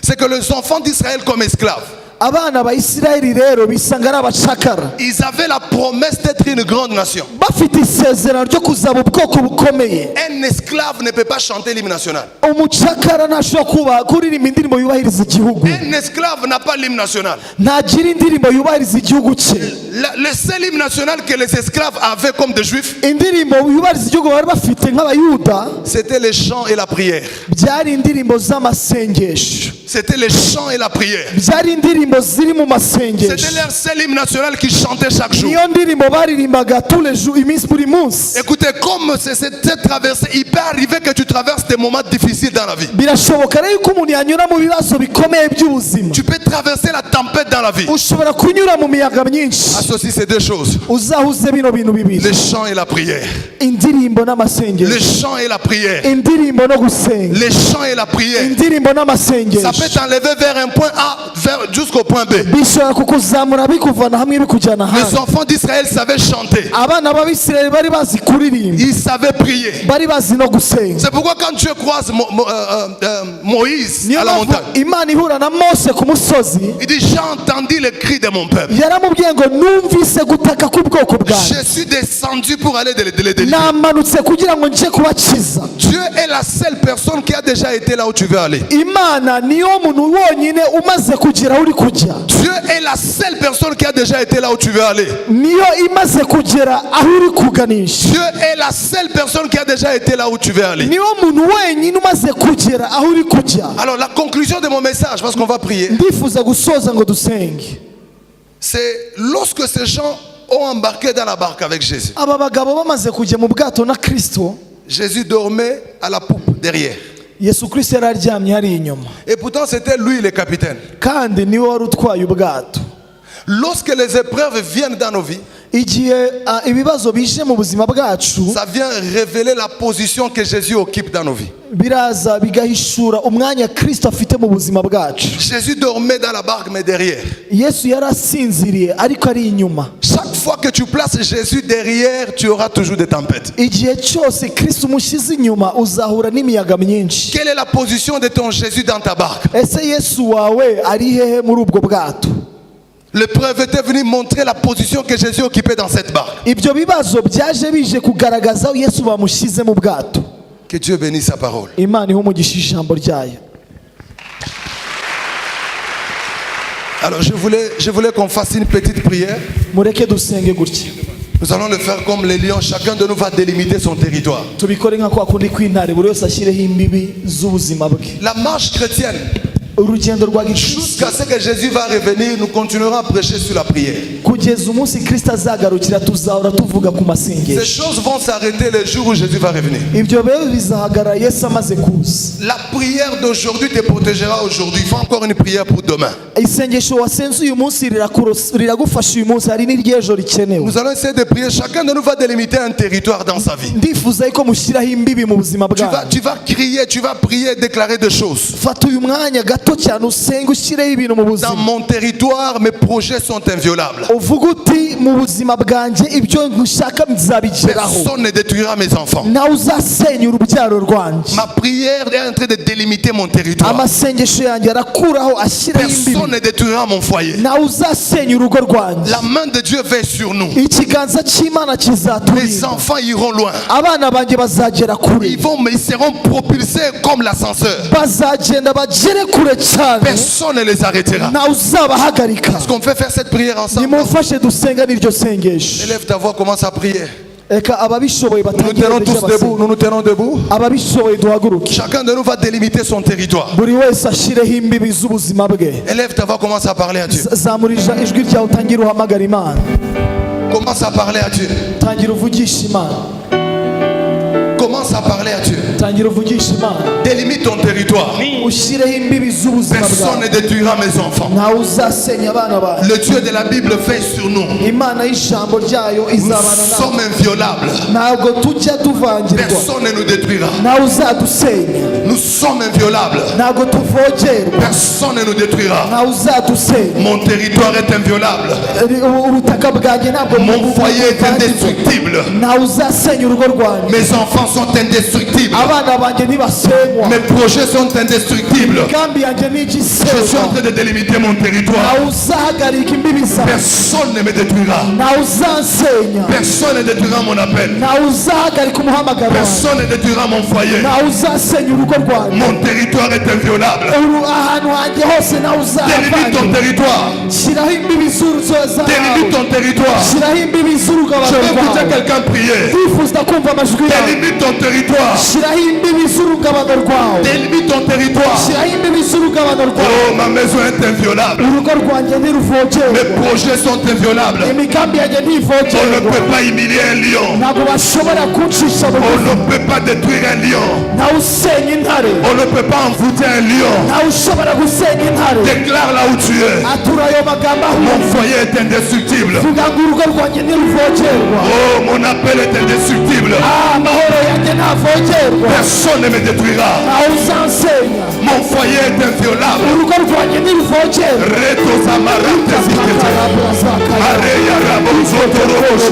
C'est que les enfants d'Israël comme esclaves, Abana ba Isirayeli rero bisanga ari abacakara. ils avaient la promesse d'être une grande nation. Bafite isezerano ryo kuzaba ubwoko bukomeye. Un esclave ne peut pas chanter l'hymne national. Umucakara ntashobora kuririmba indirimbo yubahiriza igihugu. Un esclave n'a pas l'hymne national. Ntagira indirimbo yubahiriza igihugu cye. Le seul hymne national que les esclaves avaient comme des juifs, Indirimbo yubahiriza igihugu bari bafite nk'abayuda c'était les chants et la prière. byari indirimbo z'amasengesho. C'était les chants et la prière. Byari indirimbo ziri mu masengesho. C'était leur seul hymne national qu'ils chantaient chaque jour. Niyo ndirimbo baririmbaga tous les jours, iminsi buri munsi. Écoutez, comme c'est cette traversée, il peut arriver que tu traverses des moments difficiles dans la vie. Birashoboka rero ko umuntu yanyura mu bibazo bikomeye by'ubuzima. Tu peux traverser la tempête dans la vie. Ushobora kunyura mu miyaga myinshi. Associe ces deux choses. Uzahuze bino bintu bibiri. Les chants et la prière. Indirimbo Les n'amasengesho. chants et la prière. Indirimbo no gusenga. Les chants et la prière. Indirimbo Ça n'amasengesho. peut t'enlever vers un point A jusqu'au point B. Bishobora kukuzamura bikuvana hamwe bikujyana Les ahandi. enfants d'Israël savaient chanter. Abana b'Abisirayeli bari bazi kuririmba. Ils savaient prier. Bari bazi no gusenga. C'est pourquoi quand Dieu croise Moïse Niyo à la mpamvu montagne, Imana ihura na Mose ku musozi il dit, j'ai entendu le cri de mon peuple. yaramubwiye ngo numvise gutaka k'ubwoko bwawe. Je suis descendu pour aller les délivrer. Namanutse kugira ngo nje kubakiza. Dieu est la seule personne qui a déjà été là où tu veux aller. Imana niyo muntu wonyine umaze kugera aho uri kujya. Dieu est la seule personne qui a déjà été là où tu veux aller. Niyo imaze kugera aho uri kuganisha. Dieu est la seule personne qui a déjà été là où tu veux aller. Niyo muntu wenyine umaze kugera aho uri kujya. Alors la conclusion de mon message, parce qu'on va prier, Ndifuza gusoza ngo dusenge. c'est lorsque ces gens ont embarqué dans la barque avec Jésus. Aba bagabo bamaze kujya mu bwato na Kristo, Jésus dormait à la poupe derrière. Yesu Kristo yari aryamye hari inyuma. Et pourtant c'était lui le capitaine. Kandi niwe wari utwaye ubwato. Lorsque les épreuves viennent dans nos vies, Igihe ibibazo bije mu buzima bwacu, ça vient révéler la position que Jésus occupe dans nos vies. biraza bigahishura umwanya Kristo afite mu buzima bwacu. Jésus dormait dans la barque mais derrière. Yesu yari asinziriye ariko ari inyuma. Chaque fois que tu places Jésus derrière, tu auras toujours des tempêtes. Igihe cyose Kristo umushyize inyuma uzahura n'imiyaga myinshi. Quelle est la position de ton Jésus dans ta barque? Ese Yesu wawe ari hehe muri ubwo bwato? L'épreuve était venue montrer la position que Jésus occupait dans cette barque. Ibyo bibazo byaje bije kugaragaza aho Yesu bamushyize mu bwato. Que Dieu bénisse sa parole. Imana ihe umugisha ijambo ryayo. Alors je voulais qu'on fasse une petite prière. Mureke dusenge gutya. Nous allons le faire comme les lions. Chacun de nous va délimiter son territoire. Tubikore nka kwa kundi kw'intare buri wese ashyireho imbibi z'ubuzima bwe. La marche chrétienne, urugendo rwa gikristo Jusqu'à ce que Jésus va revenir, nous continuerons à prêcher sur la prière. kugeza umunsi kristo azagarukira tuzahora tuvuga ku Ces masengesho. choses vont s'arrêter le jour où Jésus va revenir. Ibyo rero bizahagarara yesu amaze kuza. La prière d'aujourd'hui te protégera aujourd'hui. Il faut encore une prière pour demain. Isengesho wasenze uyu munsi riragufasha uyu munsi, hari n'iryejo rikenewe. Nous allons essayer de prier. Chacun de nous va délimiter un territoire dans sa vie. Ndifuza yuko mushyiraho imbibi mu buzima bwawe. Tu vas crier, tu vas prier, déclarer des choses. Fata uyu mwanya gato cyane usenge ushyireho ibintu mu Dans buzima. mon territoire, mes projets sont inviolables. Uvuga uti mu buzima bwanjye ibyo nshaka bizabigeraho. Personne ne détruira mes enfants. Nawe uzasenya urubyaro rwanjye. Ma prière est en train de délimiter mon territoire. Amasengesho yanjye arakuraho ashyiraho imbibi. Personne ne détruira mon foyer. Nawe uzasenya urugo rwanjye. La main de Dieu veille sur nous. Ikiganza cy'Imana Mes kizaturinda. enfants iront loin. Abana banjye bazagera kure. Ils seront propulsés comme l'ascenseur. Bazagenda bagere kure cyane. Personne ne les arrêtera. Nawe uzabahagarika. Est-ce qu'on peut faire cette prière ensemble? nimumfashe dusenga n'iryo sengesho. Élève ta voix, commence à prier. Reka ababishoboye Nous batangire tenons tous debout. Nous nous tenons debout. ababishoboye duhaguruke. Chacun de nous va délimiter son territoire. buri wese ashyireho imbibi z'ubuzima bwe. Élève ta voix, commence à parler à Dieu. Zamurira ijwi ryawe utangire uhamagara Imana. Commence à parler à Dieu. Tangira uvugisha Imana. Commence à parler à Dieu. Tangira uvugisha Imana. Délimite ton territoire. ushyireho imbibi z'ubuzima Personne bwawe. ne détruira mes enfants. Nawe uzasenya abana bawe. Le Dieu de la Bible veille sur nous. Imana y'ijambo ryayo Nous izabana nawe. sommes inviolables. Ntabwo tujya tuvangirwa. Personne ne nous détruira. Nawe uzadusenya. Nous sommes inviolables. Ntabwo tuvogerwa. Personne ne nous détruira. Nawe uzadusenya. Mon territoire est inviolable. Ubutaka bwanjye ntabwo Mon foyer est indestructible. nawe uzasenya urugo rwanjye. Mes enfants sont indestructibles. abana banjye ntibasenywa. Mes projets sont indestructibles. imigambi yanjye Je suis en ntigisenywa. train de délimiter mon territoire. nawe uzahagarika imbibi zawe. Personne ne me détruira. nawe uzansenya. Personne ne détruira mon appel. nawe uzahagarika umuhamagaro wawe. Personne ne détruira mon foyer. nawe uzasenya urugo rwanjye. Mon territoire est inviolable. ahantu hanjye hose nawe Délimite ton uzahavangira. territoire. shyiraho imbibi z'urugo Délimite ton territoire. shyiraho imbibi Je z'urugabano vais écouter rwawe. quelqu'un prier. wifuza kumva amajwi yawe. Délimite ton territoire. shyiraho imbibi z'urugabano rwawe. Délimite ton territoire. shyiraho imbibi z'urugabano rwawe. Oh, ma maison est inviolable. urugo rwanjye Mes ntiruvogerwa. projets sont inviolables. imigambi yanjye On ne ntivogerwa. peut pas humilier un lion. ntabwo bashobora kuncisha On bugufi. ne peut pas détruire un lion. nawe usenya intare. On ne peut pas envoûter un lion. nawe ushobora gusenya intare. Déclare là où tu es. atura ayo magambo Mon ahuye. foyer est indestructible. vuga ngo urugo rwanjye ntiruvogerwa. Oh, mon appel est indestructible. amahoro yanjye ntavogerwa. Personne ne me détruira. nawe uzansenya. Mon foyer est inviolable. urugo rwanjye ntiruvogerwa. Reto zamarate zikete. Areya rabo zotoroboshe.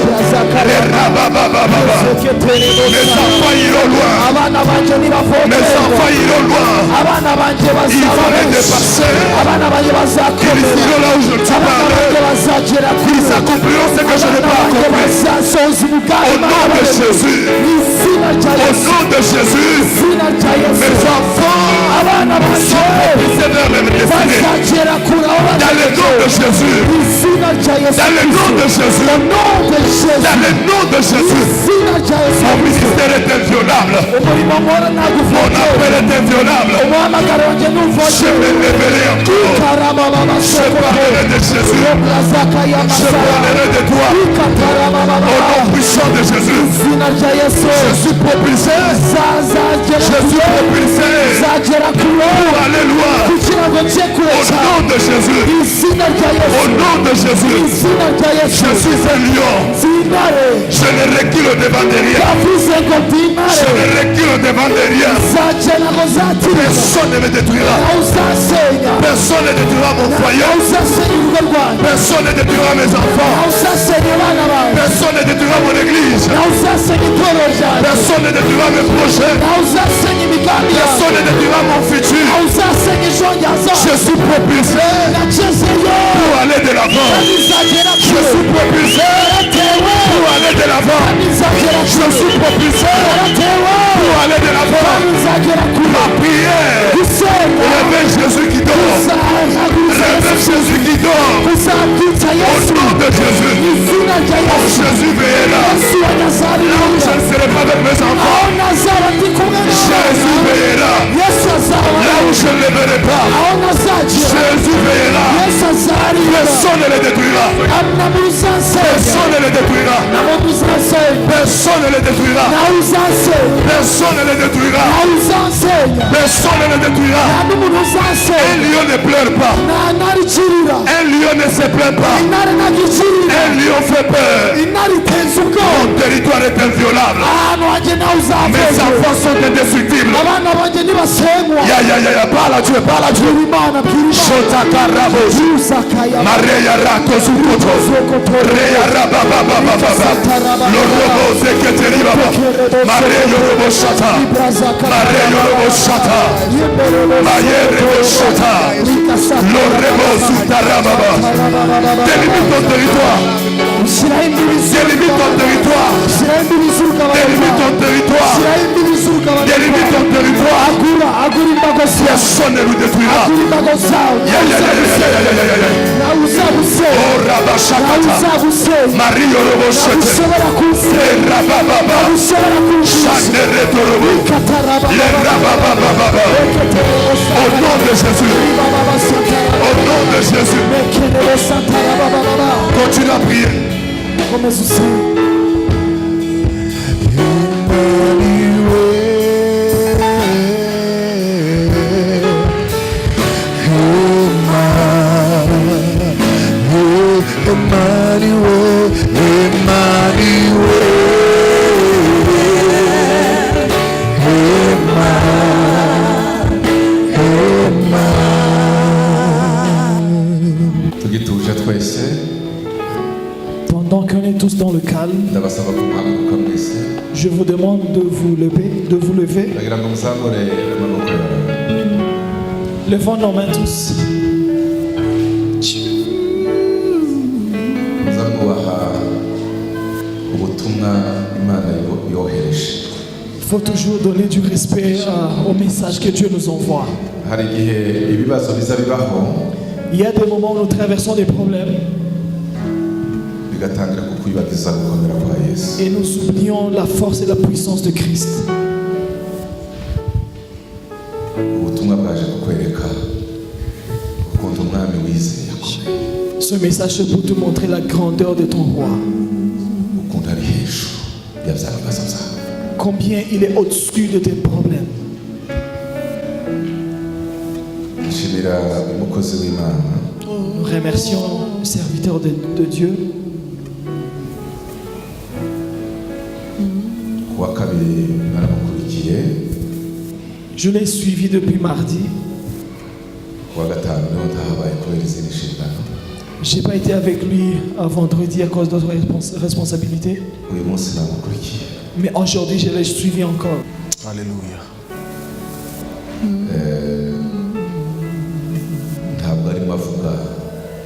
Le rababababa. Mes enfants iront loin. abana banjye Mes ntibavogerwa. enfants iront loin. abana banjye Ils vont bazaba les benshi. dépasser. abana banjye Ils bazakomera. iront là où je te abana banjye parle. bazagera Ils kure. accompliront ce que je n'ai abana pas banjye accompli. bazasohoza umugambi Au nom de Jésus. mu izina rya Au yesu. nom de Jésus. izina rya yesu. Mes enfants abana banjye c'est vers mes destinées. bazagera kure aho Dans le nom de Jésus. mu izina rya yesu. Dans le nom de Jésus. Au nom de Jésus. Dans le nom de Jésus. izina rya yesu. Mon ministère est inviolable. umurimo nkora ntabwo Mon uvogerwa. appel est inviolable. umuhamagaro wanjye Je ntuvogerwa. me révéler encore. Je parlerai de Jésus. Je parlerai de toi. Au nom puissant de Jésus. izina rya yesu. Je suis propulsé. zazagera Je suis kure. propulsé. zagera kure Pour aller loin. kugira ngo nje kure Au cyane. nom de Jésus. izina rya Au yesu. nom de Jésus. izina rya yesu. Je suis un lion. zintare Je ne recule devant de rien. yavuze ngo Je ntintare ne recule devant de rien. zagera ngo zatinda. Personne ne me détruira. nawe uzasenya. Personne ne détruira mon nawe foyer. uzasenya urugo rwanjye. Personne ne détruira mes enfants. nawe uzasenya abana bawe. Personne ne détruira mon église. nawe uzasenya itorero ryanjye. Personne ne détruira mes projets. nawe uzasenya imigambi yawe. Personne ne détruira mon futur. nawe uzasenya ejo hazaza. Je suis propulsé nagezeyo. pour aller de l'avant. bizagera Je kure. suis propulsé yaratewe. pour aller de l'avant. bizagera Je kure. suis propulsé yaratewe. pour aller de l'avant. bizagera kure. Ma prière. gusenga. Réveille Jésus qui dort. Réveille Jésus qui dort. uzabyutsa Au yesu. nom de Jésus. izina rya yesu. Jésus veillera. yesu wa Je nazareti. ne serai pas avec mes enfants. aho nazaba ndi kumwe nawe. Jésus veillera. yesu azaba Là où je ne le verrai pas. aho nazaba ne les détruira. nawe uzasenya, Personne ne les détruira. nawe uzasenya, Personne ne les détruira. nta n'umuntu Un uzasenya, lion ne pleure pas. nta ntare icirira, Un lion ne se plaint pas. intare ntabwo icirira, Un lion fait peur. intare iteza ubwoba. Mon territoire est inviolable. ahantu hanjye nawe Mes uzavegera, enfants sont indestructibles. abana banjye ntibasenywa. Ya, parle à Dieu, parle à Dieu. bwira Imana, bwira Imana. Shotakarabos. Uzakaya Mareya Rakosukoto. Reya Rabababababa. Lorobo Zeketeri Baba. Mareyo Robo Shata. Mareyo Robo Shata. Mayere Robo Shata. Lorebo Sutarababa. Délimite ton territoire. ushyiraho imbibi Délimite ton territoire. ushyiraho imbibi Délimite ton z'urugabano, territoire. ushyiraho imbibi Délimite ton z'urugabano, territoire. agura imbago zawe, Personne ne nous détruira. agura imbago zawe, Ya. nawe uzagusenya, Oh nawe Rabashakata. uzagusenya, Mario Robo nawe Shete. ushobora kuwusenya, Rabababa. nawe ushobora kuwusenya. Shandereto Robo. Le Rabababa. Au nom de Jésus. Au nom de Jésus. Continue à prier. Komeza usenge. tugituje twese Pendant qu'on est tous dans le calme, ndabasaba guhaguruka mwese je vous demande de vous lever. ndagira ngo muzamure amaboko yawe. Levons nos mains tous. muzamwubaha ubutumwa imana yohereje. Il faut toujours donner du respect au message que Dieu nous envoie. hari igihe ibibazo biza bibaho Il y a des moments où nous traversons des problèmes bigatangira kukwibagiza gukomera kwa Yesu. et nous oublions la force et la puissance de Christ. ubutumwa bwaje kukwereka ukuntu umwami wizeye akomeye, Ce message c'est pour te montrer la grandeur de ton roi. ukuntu ari hejuru ya bya bibazo byawe. Combien il est au-dessus de tes problèmes. nshimira umukozi w'imana Nous remercions le serviteur de Dieu. ku wa kabiri naramukurikiye, Je l'ai suivi depuis mardi. ku wa gatanu niho ntahabaye kubera izindi nshingano. J'ai pas été avec lui à vendredi à cause d'autres responsabilités. uyu munsi namukurikiye. Mais aujourd'hui, je l'ai suivi encore. Alléluia. ntabwo arimo avuga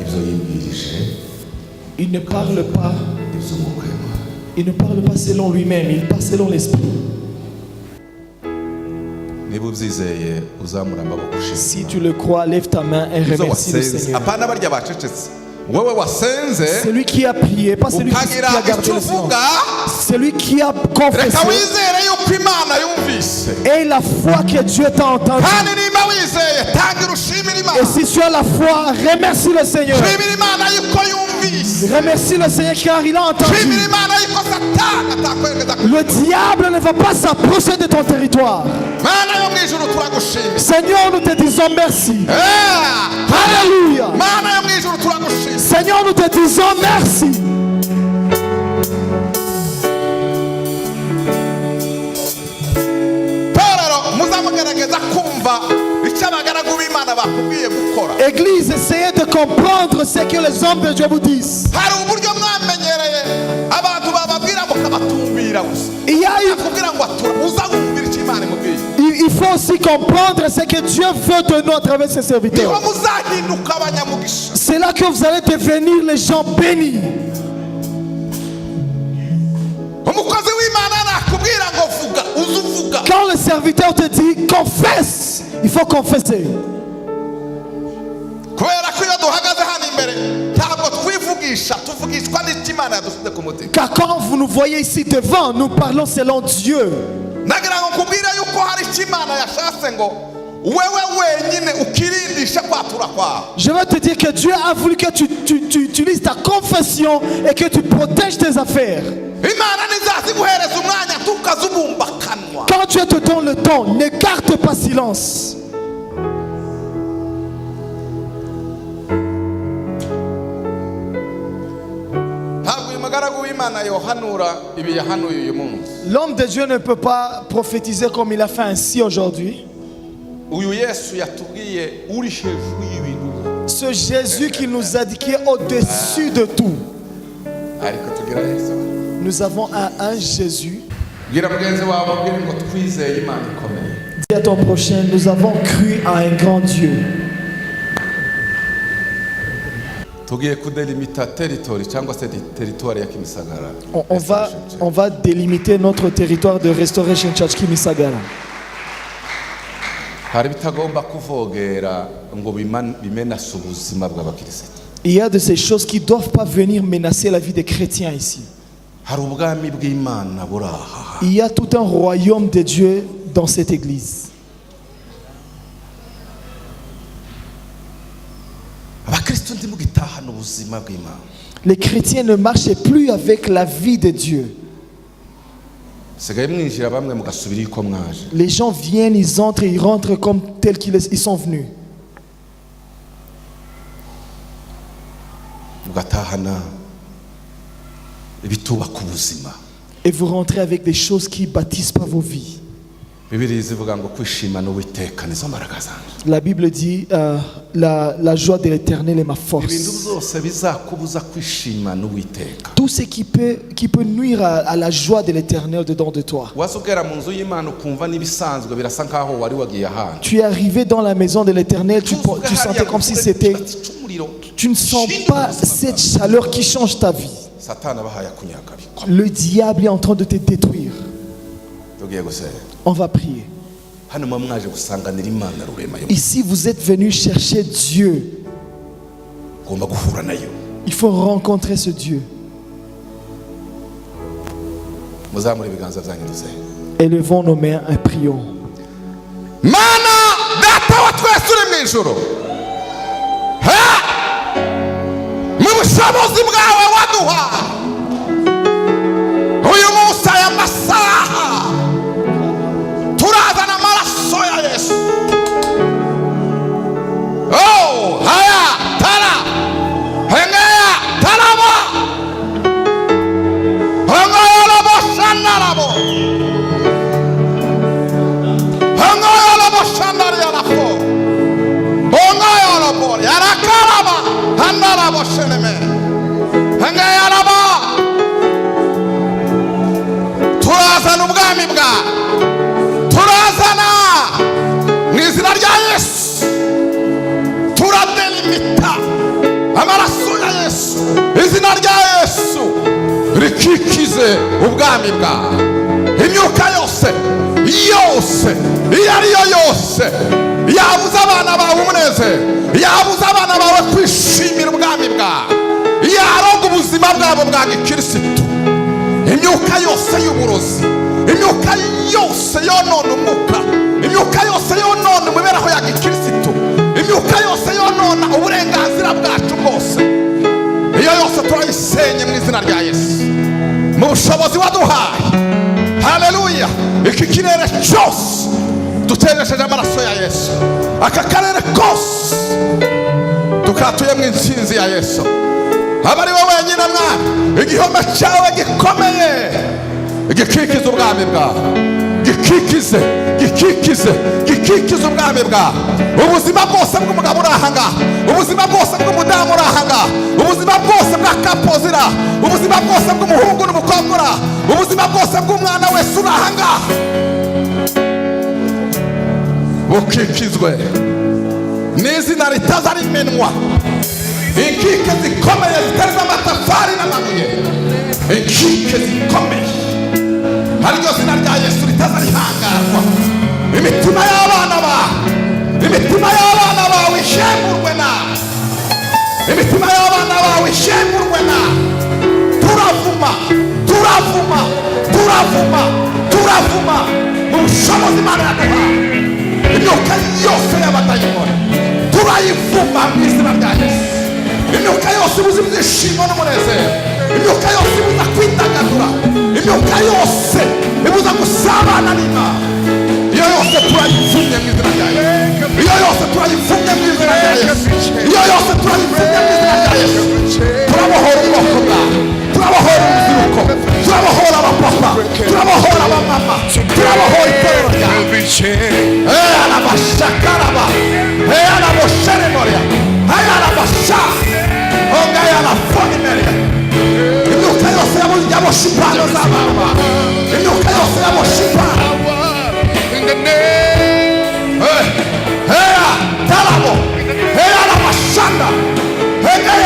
ibyo yibwirije, Il ne parle pas, iby'umwuka w'Imana. il ne parle pas selon lui-même, il parle selon l'esprit. niba ubyizeye uzamura amaboko Si ushima tu le crois, lève ta main et Izo remercie le wasenze Seigneur. apana barya bacecetse, wowe wasenze Celui qui a prié, pas celui qui ukagira a gardé icyo le silence. uvuga, Celui qui a reka confessé wizere yuko imana yumvise. et la foi que Dieu t'a entendu. kandi niba wizeye tangira ushimira Et imana, si tu as la foi, remercie le Seigneur. shimira imana yuko yumvise, Remercie le Seigneur car il a entendu. shimira imana yuko satani atakwerekeza ku Le diable ne va pas s'approcher de ton territoire. mana yo mu ijuru turagushimira. Seigneur, nous te disons merci. Alléluia. mana yo mu ijuru turagushimira. Seigneur, nous te disons merci. torero muzamugerageza kumva icyo abagaragu b'imana bakubwiye gukora. Église, essayez de comprendre ce que les hommes de Dieu vous disent. hari uburyo mwamenyereye abantu bababwira ngo kabatumbira gusa, Il y a une- akubwira ngo atura uza wumvira icyo imana imubwiye, il faut aussi comprendre ce que Dieu veut de nous à travers ses niho serviteurs. muzahinduka abanyamugisha. C'est là que vous allez devenir les gens bénis. umukozi w'imana nakubwira ngo vuga uze uvuga. Quand le serviteur te dit confesse, il faut confesser. kubera ko iyo duhagaze hano imbere ntabwo twivugisha, tuvugishwa n'icyo imana yadusize ku mutima. Car quand vous nous voyez ici devant, nous parlons selon Dieu. ndagira ngo nkubwire yuko hari icyo imana yashatse ngo wewe wenyine ukirindishe kwatura kwawe. Je veux te dire que Dieu a voulu que tu utilises ta confession et que tu protèges tes affaires. imana ntizaziguhereza umwanya tukazubumba akanwa. Quand Dieu te donne le temps, n'écarte pas silence. Ntabwo uyu mugaragu w'imana yohanura ibi yahanuye uyu munsi. L'homme de Dieu ne peut pas prophétiser comme il a fait ainsi aujourd'hui. Uyu Yesu yatubwiye uri hejuru y'ibintu. Ce Jésus qui nous a dit qu'il est au-dessus de tout. Ariko tugira Yesu. Nous avons un Jésus. Bwira mugenzi wawe ubwire ngo twizeye Imana ikomeye. Dis à ton prochain, nous avons cru à un grand Dieu. Tugiye kudelimita territory cyangwa se territoire ya Kimisagara. On va délimiter notre territoire de Restoration Church Kimisagara. Hari bitagomba kuvogera ngo bimenase ubuzima bw'abakirisitu. Il y a de ces choses qui ne doivent pas venir menacer la vie des chrétiens ici. Hari ubwami bw'Imana buraha. Il y a tout un royaume de Dieu dans cette église. Abakristo ndimugitahana ubuzima bw'Imana. Les chrétiens ne marchaient plus avec la vie de Dieu. Les gens viennent, ils entrent, ils rentrent comme tels qu'ils sont venus. Et vous rentrez avec des choses qui ne bâtissent pas vos vies. La Bible dit la joie de l'Éternel est ma force. Tout ce qui peut nuire à la joie de l'Éternel dedans de toi. Tu es arrivé dans la maison de l'Éternel, tu sentais comme si c'était... Tu ne sens pas cette chaleur qui change ta vie. Le diable est en train de te détruire. On va prier. Ici, vous êtes venus chercher Dieu. Il faut rencontrer ce Dieu. Élevons nos mains et prions. turazana ubwami bwa turazana mu izina rya Yesu turadelimita amaraso ya Yesu izina rya Yesu rikikize ubwami bwa imyuka yose iyo ariyo yose yabuza abana bawe umunezero yabuza abana bawe kwishimira ubwami bwawe yaronga ubuzima bwabo bwa gikirisitu imyuka yose y'uburozi imyuka yose yonona umwuka imyuka yose yonona imibereho ya gikirisitu imyuka yose yonona uburenganzira bwacu bwose iyo yose turayisenye mu izina rya Yesu mu bushobozi waduhaye. Haleluya. Iki kirere cyose duteresheje amaraso ya Yesu, aka karere kose tukatuye mu intsinzi ya Yesu. Abari wowe wenyine mwana, igihome cyawe gikomeye gikikize ubwami bwawe, gikikize ubwami bwawe. Ubuzima bwose bw'umugabo uri ahangaha, ubuzima bwose bw'umudamu uri ahangaha, ubuzima bwose bwa kapozira, ubuzima bwose bw'umuhungu n'umukobwa uri aha, ubuzima bwose bw'umwana wese uri ahangaha bukikizwe n'izina ritaza rimenwa. Inkike zikomeye zitari z'amatafari n'amabuye, inkike zikomeye ariryo zina rya Yesu ritaza rihangarwa. Imitima y'abana bawe ishemurwe na, imitima y'abana bawe ishemurwe na. Turavuma mu bushobozi Imana yaduhaye. Imyuka yose y'abadayimoni turayivuma mu izina rya Yesu. Imyuka yose ibuza ibyishimo n'umunezero, imyuka yose ibuza kwidagadura, imyuka yose ibuza gusabana n'Imana, iyo yose turayipfumye mu izina rya Yesu, iyo yose turayipfumye mu izina rya Yesu, iyo yose turayipfumye mu izina rya Yesu. Turabohora ubwoko bwawe, turabohora urubyiruko, turabohora abapapa, turabohora abamama, turabohora itorero ryawe. Arabashakaraba, arabosheremoria, arabasha, ongaya la fonimeria. Imyuka yose yabosha impano z'abana, imyuka yose yabosha impano. Talabo, arabashanda,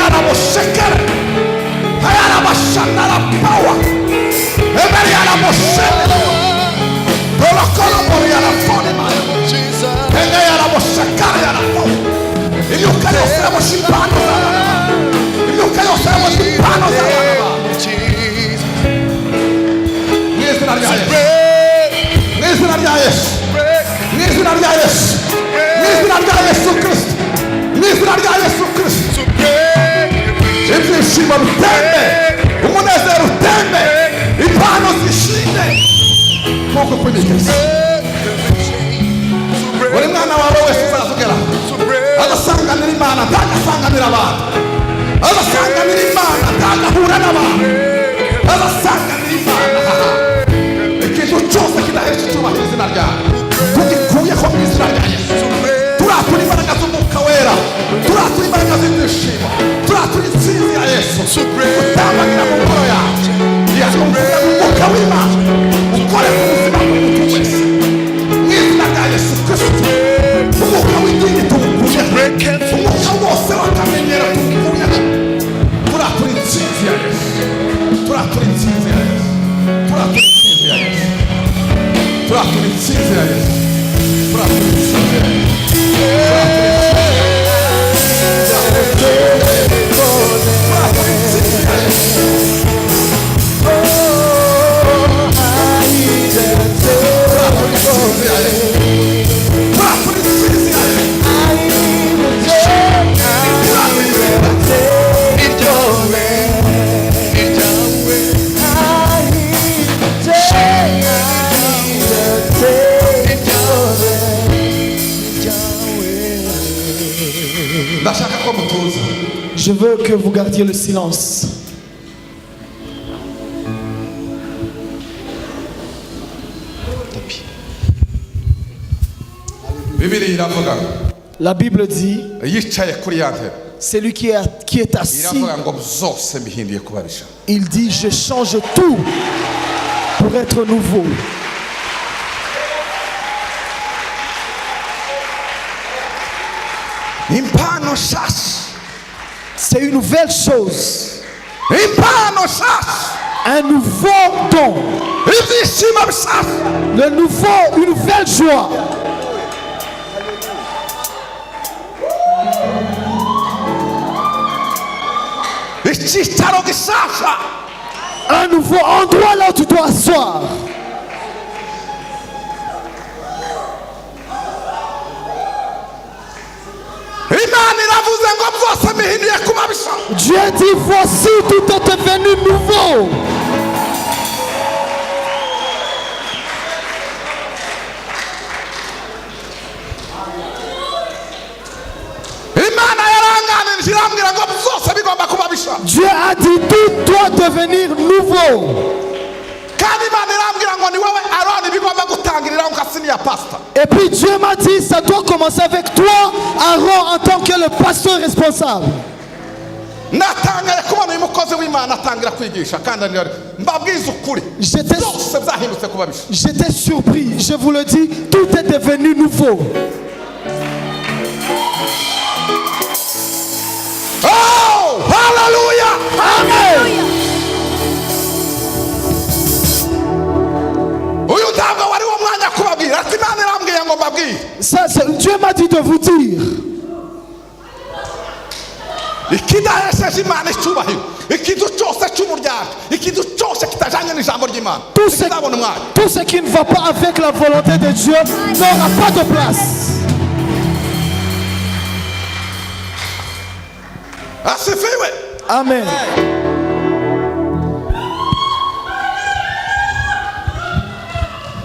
araboshekere, arabashanda la power, araboshekere. Tolokolomoria la fonimeria. Imyuka yose yabosha impano z'abana, imyuka yose yabosha impano z'abana. Mu izina rya Yesu, mu izina rya Yesu, mu izina rya Yesu, mu izina rya Yesu Kristo, mu izina rya Yesu Kristo. Ibyishimo bitembe, umunezero utembe, impano zishinde nk'uko kwigeze. Buri mwana wawe wese uzazugera agasanganira Imana, ntagasanganira abantu, agasanganira Imana, ntagahura n'abantu, agasanganira Imana. Ikintu cyose kidahesha icyubahiro izina ryawe tugikuyeho mu izina rya Yesu. Turatura imbaraga z'umwuka wera, turatura imbaraga z'ibyishimo, turatura intsinzi ya Yesu utambagira mu ngoro yawe. Yakumvira mu mwuka w'Imana ukore ku buzima bw'umuntu wese mu izina rya Yesu Kristo. Umwuka w'idini tuwukuye, umwuka wose wakamenyera tuwukuye. Turatura intsinzi ya Yesu, turatura intsinzi ya Yesu, turatura intsinzi ya Yesu, turatura intsinzi ya Yesu, turatura intsinzi ya Yesu. Je veux que vous gardiez le silence. La Bible dit, c'est lui qui est assis. Il dit, je change tout pour être nouveau. C'est une nouvelle chose. Un nouveau don. Le nouveau, une nouvelle joie. Un nouveau endroit là où tu dois asseoir. Dieu dit, voici tout est devenu nouveau. Dieu a dit, tout doit devenir nouveau. Et puis Dieu m'a dit, ça doit commencer avec toi, Aaron, en tant que le pasteur responsable. J'étais surpris, je vous le dis, tout est devenu nouveau. Oh, hallelujah! Amen. Ça, Dieu m'a dit de vous dire. Tout ce qui ne va pas avec la volonté de Dieu n'aura pas de place. Amen.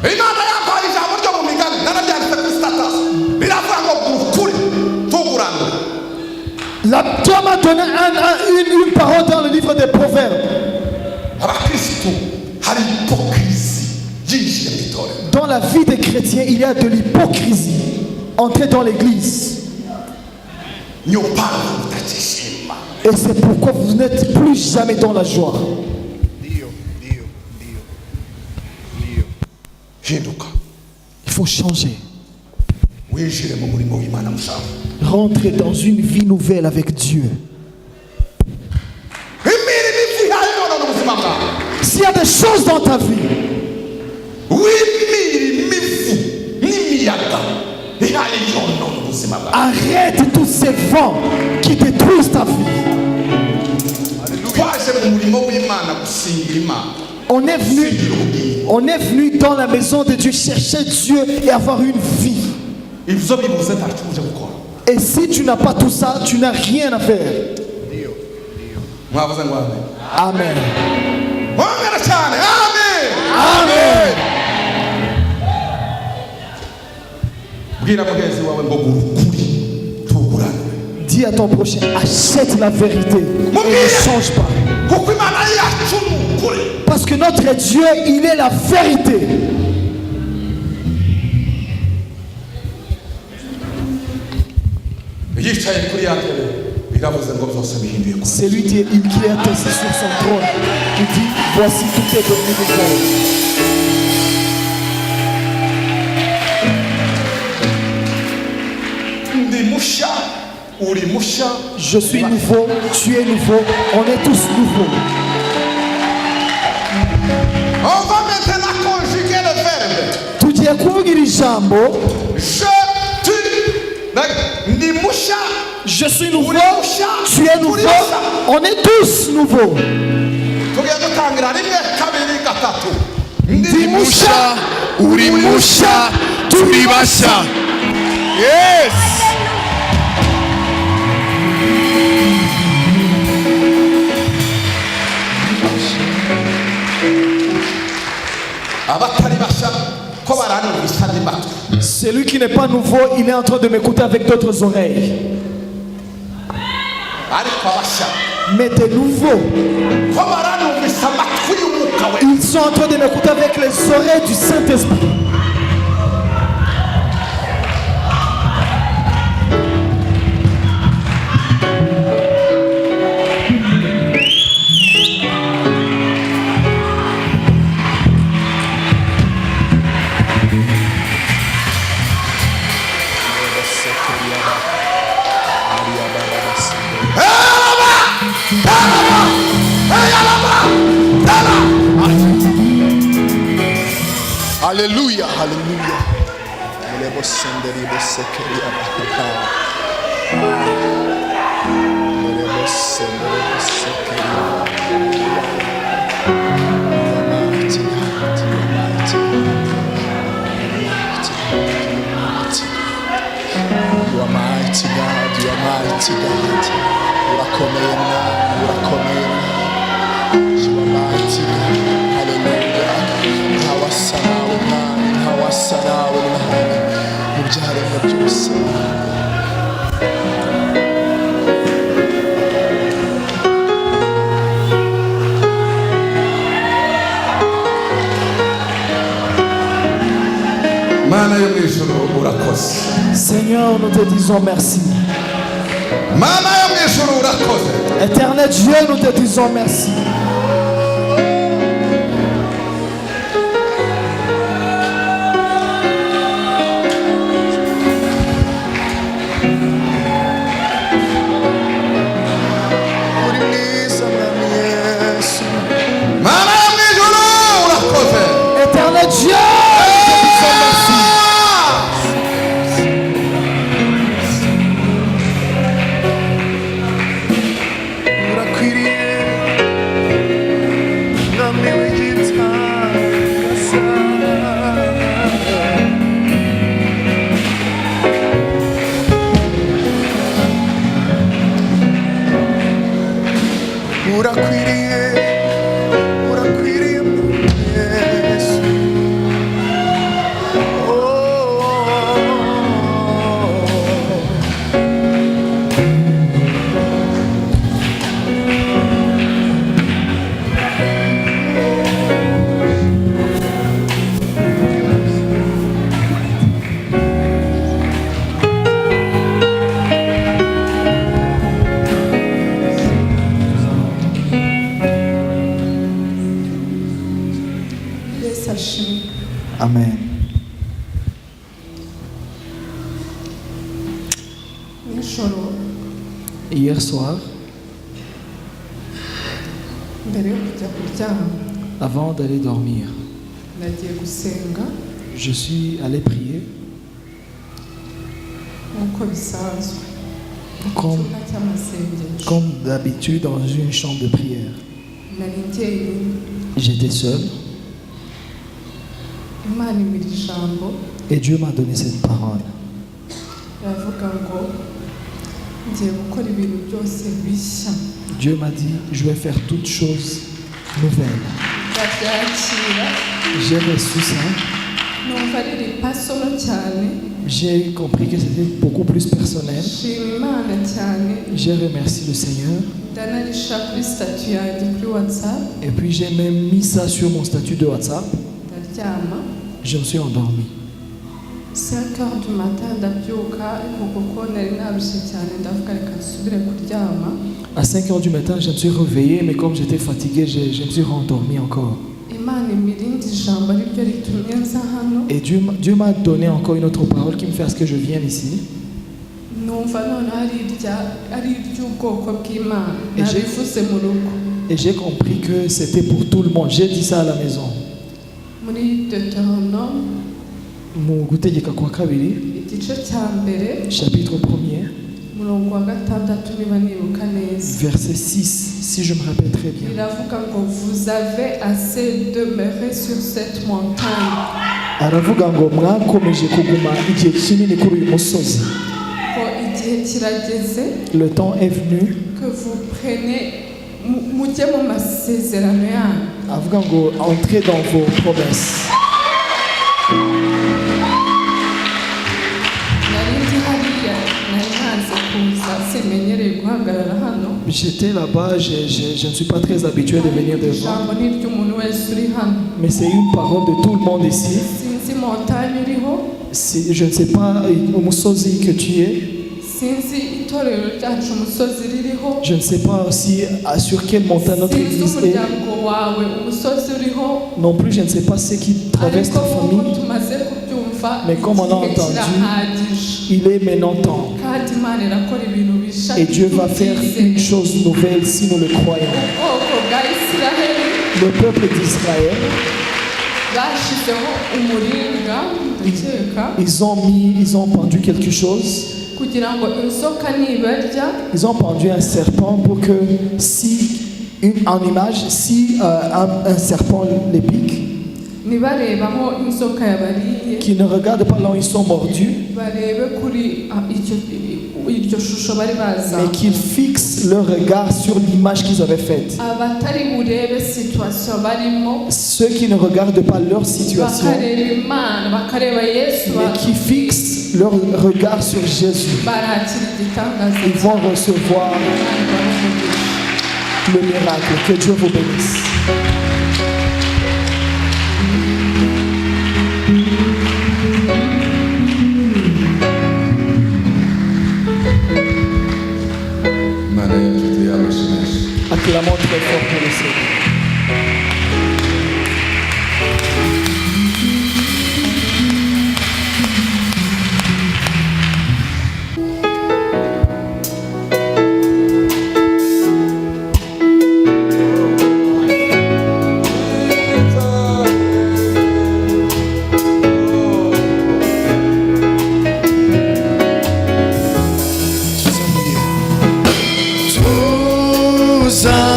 imana yampaye ijambo ryo mu migani nararyanditse kuri status riravuga ngo ukuri tuguranure. Toi m'as donné une parole dans le livre des Proverbes. Abakristo hari hypocrisie yinjiye mu itorero. Dans la vie des chrétiens, il y a de l'hypocrisie. Entrez dans l'église. Niyo mpamvu mutagishima. Et c'est pourquoi vous n'êtes plus jamais dans la joie. Hinduka Il faut changer. winjire mu murimo w'Imana mushaka. Rentrer dans une vie nouvelle avec Dieu. Imirimo ivihaye none mu buzima bwawe. S'il y a des choses dans ta vie w'imirimo ivu n'imiyaga ihaye none mu buzima bwawe. arrête tous ces vents qui détruisent ta vie. Twaje mu murimo w'Imana gusingira Imana. On est venu dans la maison de Dieu chercher Dieu et avoir une vie. Ibyo bibuze ntacyo uje gukora. Et si tu n'as pas tout ça, tu n'as rien à faire. Mwavuze ngo amen. Amen. Mwongera cyane amen. Amen. Bwira mugenzi wawe ngo ukuri tuguranure. Dis à ton prochain, achète la vérité et ne change pas. Kuko Imana yacu ni ukuri. Parce que notre Dieu, il est la vérité. Yicaye kuri ya ntebe biravuze ngo byose bihinduye kuri. C'est lui qui est assis sur son trône. Il dit, voici tout est devenu nouveau. Ndi mushya uri mushya. Je suis nouveau, tu es nouveau, on est tous nouveaux. On va maintenant conjuguer le verbe. Tugiye kuvuga iri jambo, ndi mushya. je suis nouveau, tu es nouveau, on est tous nouveaux. Tugiye gutangira rimwe kabiri gatatu. Ndi musha, uri musha, turi basha. Yes. Abatari basha ko baranumvisa ndi bato. Celui qui n'est pas nouveau, il est en train de m'écouter avec d'autres oreilles. Ariko abasha Mais des nouveaux, ko baranumvisa amatwi y'umwuka we. ils sont en train de m'écouter avec les oreilles du Saint-Esprit. Alléluia, alléluia. Mulebo senderi bosekeri abaka. Mulebo senderi bosekeri abaka. You are mighty God, you are mighty God. Urakomeye Mwami, urakomeye Mwami. You are mighty God, hallelujah. Ntawasa nawe Mwami, ntawasa nawe Mwami. Mu byaremwe byose Mana yo mu ijuru urakoze. Seigneur, nous te disons merci. Mana yo mu ijuru urakoze. Éternel Dieu, nous te disons merci. uri mwiza Mwami Yesu. Mana yo mu ijuru urakoze. Éternel Dieu, nous te disons merci. Urakwiriye Mwami w'igitangaza. Urakwiriye, urakwiriye Mwami Yesu. nijoro Hier soir, mbere yo kujya kuryama avant d'aller dormir, nagiye gusenga je suis allé prier nk'uko bisanzwe mu comme, cyumba cy'amasengesho. comme d'habitude dans une chambre de prière. nari njyenyine, J'étais seul imana imira ijambo et Dieu m'a donné cette parole. iravuga ngo ngiye gukora ibintu byose bishya. Dieu m'a dit, je vais faire toutes choses nouvelles. ndabyakira J'ai reçu ça. numva riri pasono cyane, J'ai compris que c'était beaucoup plus personnel. nshima imana cyane, J'ai remercié le Seigneur. ndanarisha kuri statu yanjye kuri whatsapp, Et puis j'ai même mis ça sur mon statut de WhatsApp. ndaryama. Je me suis endormi. 5h du matin ndabyuka, ariko kuko nari narushye cyane ndavuga reka nsubire kuryama. À 5 heures du matin, je me suis réveillé, mais comme j'étais fatigué, je me suis rendormi encore. imana imira irindi jambo ari ryo ritumye nza hano, Et Dieu m'a donné encore une autre parole qui me fait à ce que je vienne ici. numva noneho ari iry'ubwoko bw'imana. Et j'ai- nabivuze mu rugo Et j'ai compris que c'était pour tout le monde. J'ai dit ça à la maison. muri Deutéronome Mu gutegeka kwa kabiri, igice cya mbere chapitre 1er, umurongo wa gatandatu niba nibuka neza, verset 6, si je me rappelle très bien. biravuga ngo vous avez assez demeuré sur cette montagne, Aravuga ngo mwakomeje kuguma igihe kinini kuri uyu musozi. ko igihe kirageze Le temps est venu. que vous prenez mujye mu masezerano yanyu. Avuga ngo entrez dans vos promesses. nari ndi hariya, nari ntazi kuza, simenyereye guhagarara hano. J'étais là-bas, je ne suis pas très habitué de venir devant. ijambo ni iry'umuntu wese uri hano. Mais c'est une parole de tout le monde ici. sinzi montagne uriho, Je ne sais pas umusozi que tu es. sinzi itorero ryacu umusozi ririho, Je ne sais pas aussi sur quelle montagne notre sinzi église est. umuryango wawe umusozi uriho, Non plus, je ne sais pas ce qui traverse ariko ta nk'uko famille. tumaze kubyumva, Mais comme on a igihe entendu, kirahagije, Il est maintenant temps. kandi imana irakora ibintu bishya. Et Dieu va faire une chose nouvelle si nous le croyons. ubwoko bwa isiraheli Le peuple d'Israël, bashyizeho umuringa ndakeka, ils ont pendu quelque chose. kugira ngo inzoka nibarya Ils ont pendu un serpent pour que si, en image, si un serpent les pique, ntibarebe aho inzoka yabariye, qu'ils ne regardent pas là où ils sont mordus, barebe kuri iryo shusho bari mais baza, qu'ils fixent leur regard sur l'image qu'ils avaient faite. abatari burebe situation barimo, Ceux qui ne regardent pas leur situation, bakareba imana, bakareba yesu, mais qui fixent leur regard sur Jésus, barakira igitangaza ils vont recevoir le miracle. Que Dieu vous bénisse. Imana yacu tuyabashimishe. Acclamons très fort pour le Seigneur.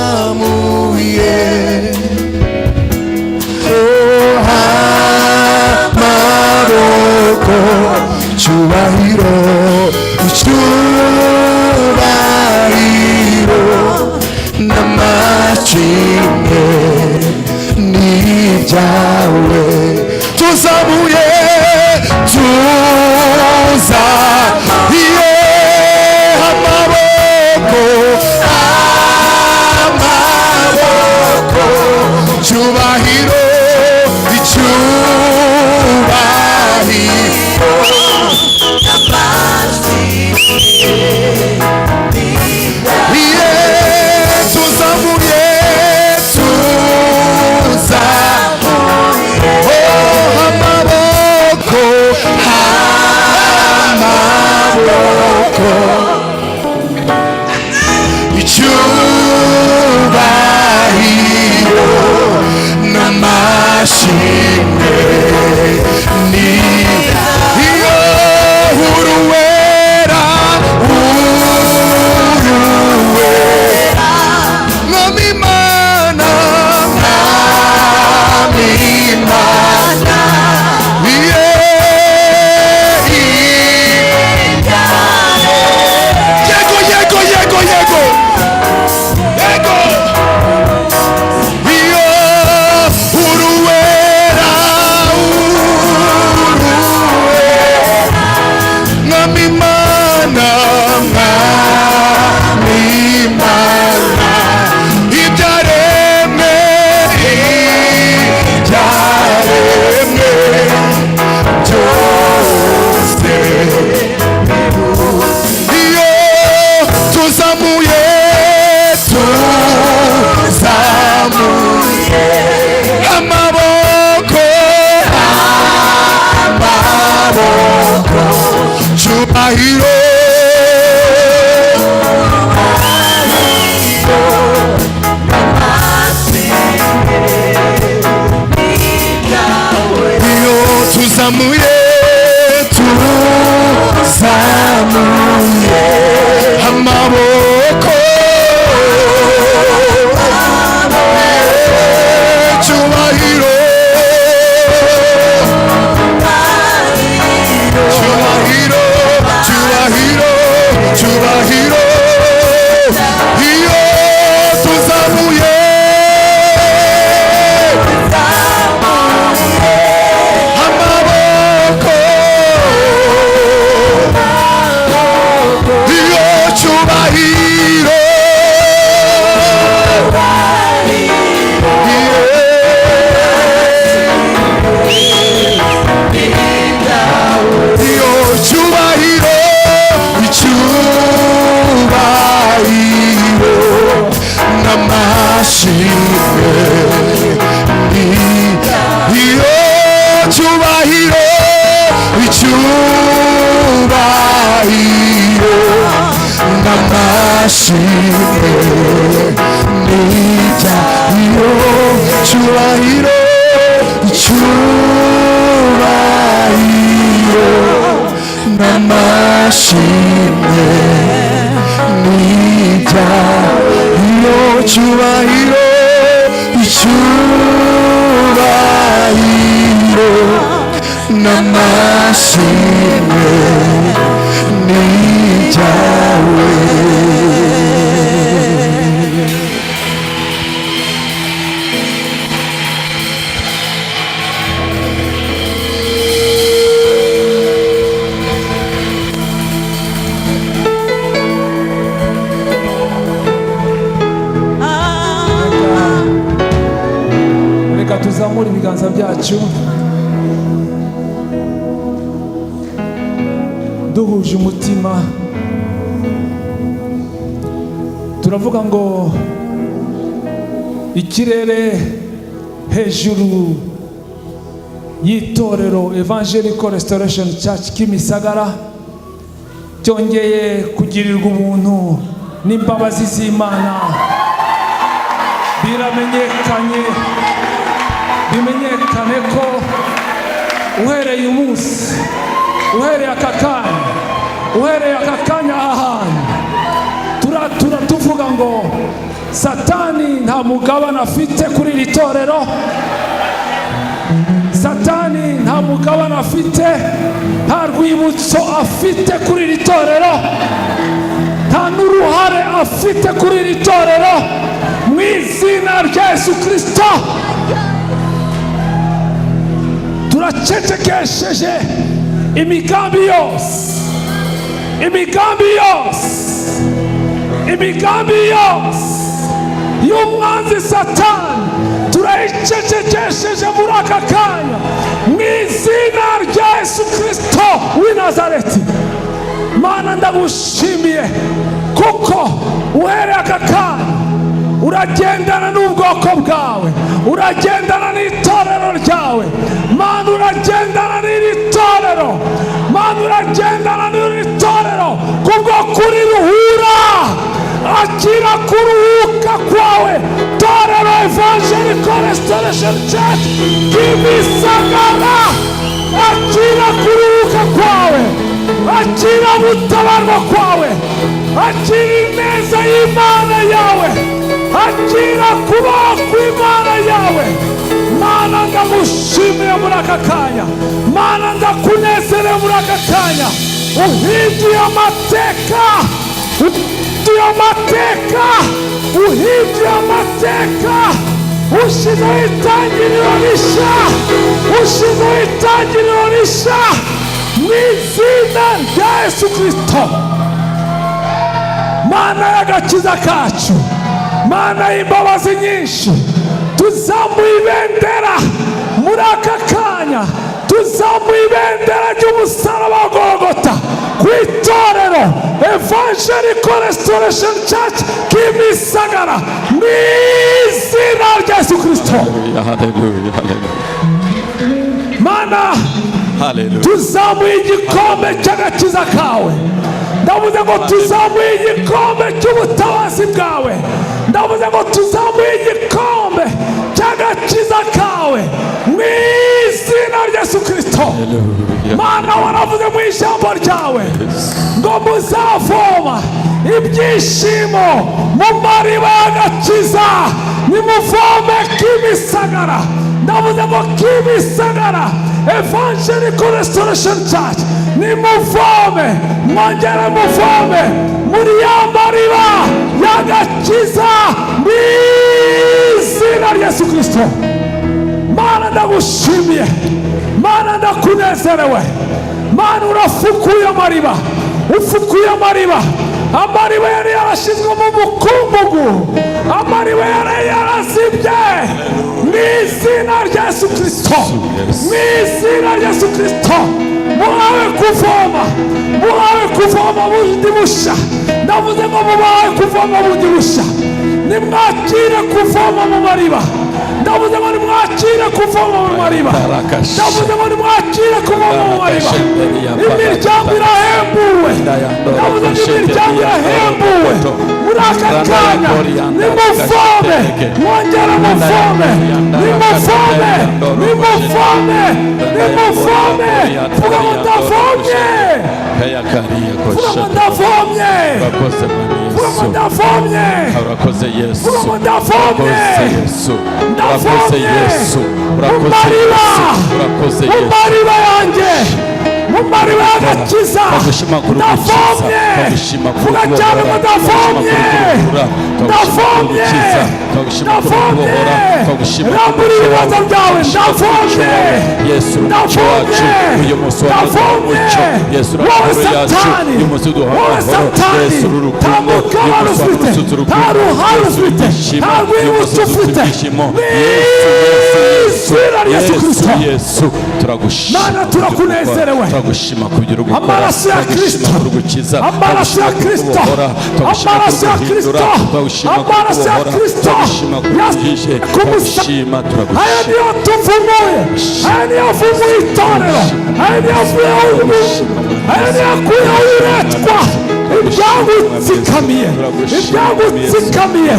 tuzamuye amaboko cyubahiro icyubahiro n'amashimwe n'ibyawe tuzamuye amaboko cyubahiro icyubahiro tuzamuye amaboko cyubahiro iyo tuzamuye amaboko cyubahiro cyubahiro cyubahiro cyubahiro iyo tuzamuye amaboko iyo cyubahiro iyo cyubahiro icyubahiro n'amashimwe iyo cyubahiro icyubahiro n'amashimwe n'ibya iyo cyubahiro icyubahiro n'amashimwe n'ibya iyo cyubahiro icyubahiro n'amashimwe n'ibyawe Reka tuzamure ibiganza byacu duhuje umutima, turavuga ngo ikirere hejuru y'itorero Evangelical Restoration Church Kimisagara cyongeye kugirirwa ubuntu n'imbabazi z'Imana. Bimenyekane ko uhereye umunsi, uhereye aka kanya ahantu tuvuga ngo Satani nta mugabane afite kuri iri torero. Satani nta mugabane afite, nta rwibutso afite kuri iri torero, nta n'uruhare afite kuri iri torero, mu izina rya Yesu Kristo. Turacecekesheje imigambi yose y'umwanzi Satani, turayicecekesheje muri aka kanya mu izina rya Yesu Kristo w'i Nazareti. Mana ndagushimiye kuko uhereye aka kanya uragendana n'ubwoko bwawe, uragendana n'itorero ryawe. Mana uragendana n'iri torero, Mana uragendana n'iri torero kubwo kuri ruhura. Akira kuruhuka kwawe torero Evangelical Restoration Church Kimisagara, akira kuruhuka kwawe, akira gutabarwa kwawe, akira ineza y'Imana yawe, akira kubaho kw'Imana yawe. Mana ndagushimiye muri aka kanya, Mana ndakunezerewe muri aka kanya. Uhinduye amateka, ushizeho itangiriro rishya mu izina rya Yesu Kristo. Mana y'agakiza kacu, Mana y'imbabazi nyinshi, tuzamuye ibendera muri aka kanya, tuzamuye ibendera ry'umusaraba wa Golgotha ku itorero Evangelical Restoration Church Kimisagara mu izina rya Yesu Kristo. Mana Hallelujah. tuzamuye igikombe cy'agakiza kawe. Ndavuze ngo tuzamuye igikombe cy'ubutabazi bwawe. Ndavuze ngo tuzamuye igikombe cy'agakiza kawe mu izina rya Yesu Kristo. Mana, waravuze mu ijambo ryawe ngo muzavoma ibyishimo mu mariba y'agakiza, nimuvome Kimisagara. Ndavuze ngo Kimisagara Evangelical Restoration Church, nimuvome, mwongere muvome muri ya mariba y'agakiza mu izina rya Yesu Kristo. Mana, ndagushimiye. Mana, ndakunezerewe. Mana, urafukuye amariba, ufukuye amariba. Amariba yari yarashyizwe mu mukungugu, amariba yari yarazibye mu izina rya Yesu Kristo, mu izina rya Yesu Kristo. Muhawe kuvoma, muhawe kuvoma bundi bushya. Ndavuze ngo muhawe kuvoma bundi bushya. Nimwakire kuvoma mu mariba. Ndavuze ngo nimwakire kuvoma mu mariba. Ndavuze ngo nimwakire kuvoma mu mariba. Imiryango irahembuwe. Ndavuze ngo imiryango irahembuwe muri aka kanya. Nimuvome, mwongere muvome, nimuvome, nimuvome, nimuvome. Vuga ngo ndavomye, vuga ngo ndavomye, vuga ngo ndavomye, Urakoze Yesu, vuga ngo ndavomye, urakoze Yesu, urakoze Yesu, urakoze Yesu, mu mariba yanjye, mu mariba y'agakiza ndavomye. Vuga cyane ngo ndavomye, ndavomye, ndavomye. Rambura ibibazo byawe, ndavomye, ndavomye, ndavomye. Wowe Satani, wowe Satani, nta mugabane ufite, nta ruhare ufite, nta rwibutso ufite. Izina rya Yesu Kristo. Mana, turakunezerewe. Amaraso ya Kristo, amaraso ya Kristo, amaraso ya Kristo, amaraso ya Kristo yasize ku musaraba. Aya niyo tuvumuye, aya niyo avumuye itorero, aya niyo avuyeho, aya niyo akuyeho uburetwa, ibyagutsikamiye, ibyagutsikamiye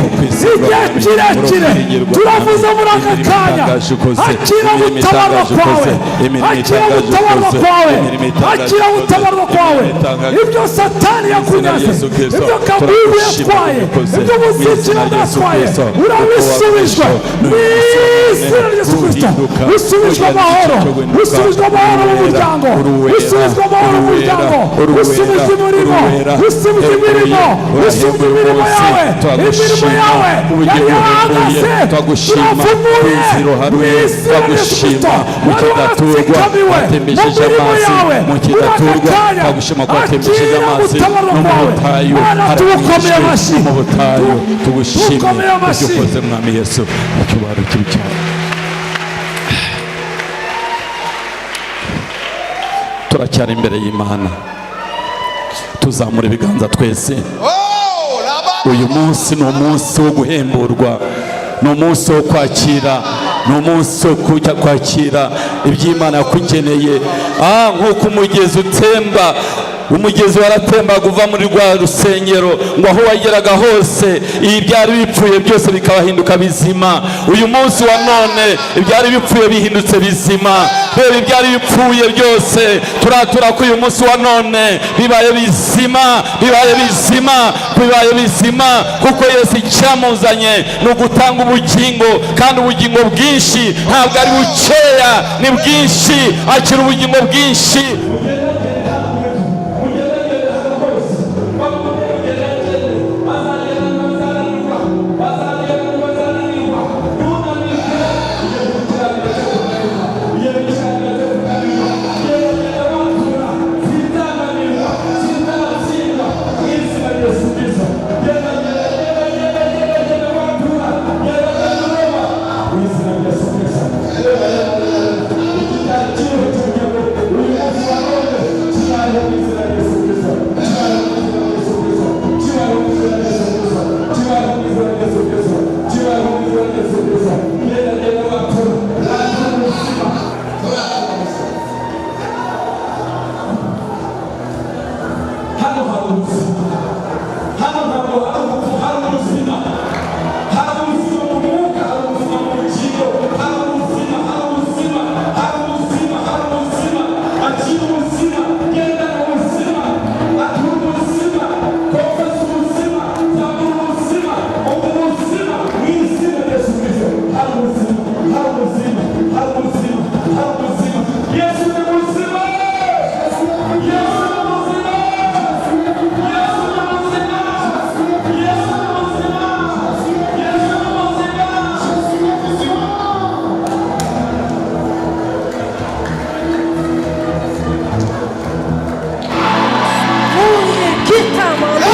igihe kirekire. Turavuze muri aka kanya, akira gutabarwa kwawe, akira gutabarwa kwawe, akira gutabarwa kwawe. Ibyo Satani yakunyaze, ibyo kabubu yatwaye, ibyo muzikira bwatwaye, urabisubijwe mu izina rya Yesu Kristo. Usubijwe amahoro, usubijwe amahoro mu muryango, usubijwe amahoro mu muryango, usubijwe imirimo, usubijwe imirimo, usubijwe imirimo yawe, imirimo yawe yari yarahagaze. Turavumuye mu izina rya Yesu Kristo. Wari waratsikamiwe mu mirimo yawe muri aka kanya, akira gutabarwa kwawe. Mana, tugukomeye amashyi, tugukomeye amashyi. Mwami Yesu, icyubahiro kibi cyane. Turacyari imbere y'Imana, tuzamura ibiganza twese. Uyu munsi ni umunsi wo guhemburwa, ni umunsi wo kwakira, ni umunsi wo kujya kwakira iby'Imana yakugeneye. Nk'uko umugezi utemba, umugezi waratembaga uva muri rwa rusengero, ngo aho wageraga hose ibyari bipfuye byose bikabahinduka bizima. Uyu munsi wa none ibyari bipfuye bihindutse bizima. Reba, ibyari bipfuye byose turatura ko uyu munsi wa none bibaye bizima, bibaye bizima, bibaye bizima, kuko Yesu icyamuzanye ni ugutanga ubugingo, kandi ubugingo bwinshi, ntabwo ari bukeya, ni bwinshi. Akira ubugingo bwinshi. kita mando.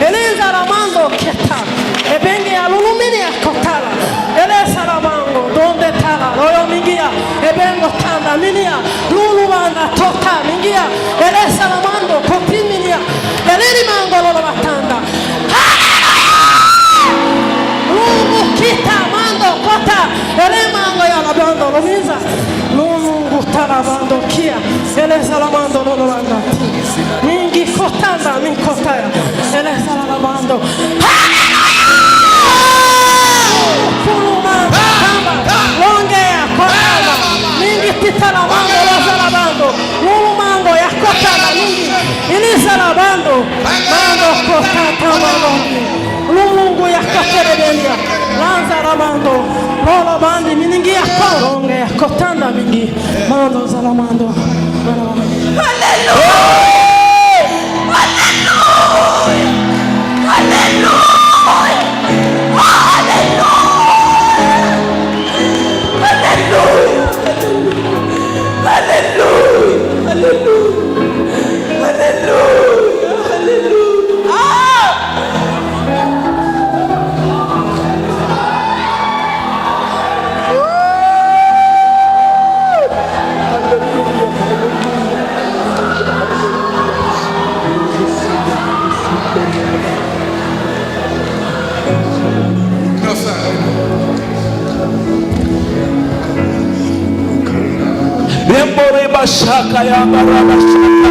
Eleza ramando keta. Ebenge alulumini akotala. Eleza ramango donde tala. Royo mingia. Ebengo tanda minia. Lulu banda tota mingia. Eleza ramando kopiminia. Eleni mango lolo batanda. Lulu kita mando kota. Ele mango ya labando lomiza. Lulu gutala bando kia. Eleza ramando lolo banda. Mingi kotanda min kotaya. Eleza ramando. Longea kotala. Mingi titala mando eleza ramando. Lulu mango ya kotala mingi. Eleza ramando. Mando kotata mando. Lungu ya katerebelia. Lanza ramando. Lolo bandi miningi ya koronge ya kotanda mingi. Mando zalamando. Hallelujah! Hallelujah! Hallelujah! Shaka ya baraba shaka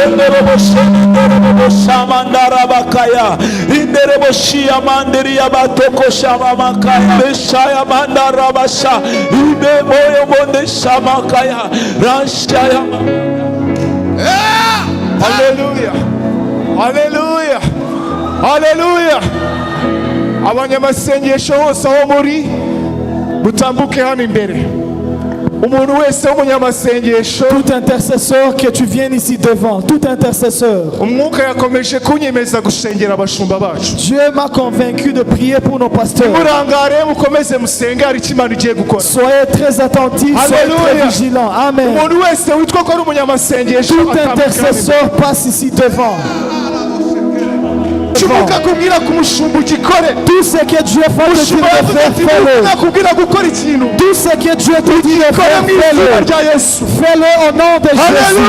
Enderebo shenderebo shamandara bakaya Inderebo shia mandiri ya batoko shama makaya Beshaya mandara basha Ibe moyo monde shamakaya Rashaya Hallelujah Hallelujah Hallelujah Abanyamasengesho bose aho muri mutambuke hano imbere. Tout intercesseur que tu viennes ici devant, tout intercesseur. Dieu m'a convaincu de prier pour nos pasteurs. Soyez très attentifs, soyez très vigilants. Amen. Tout intercesseur passe ici devant. Tout ce que Dieu fait de dire de faire, fais-le. Tout ce que Dieu te dit de faire, fais-le. Fais-le au nom de Jésus.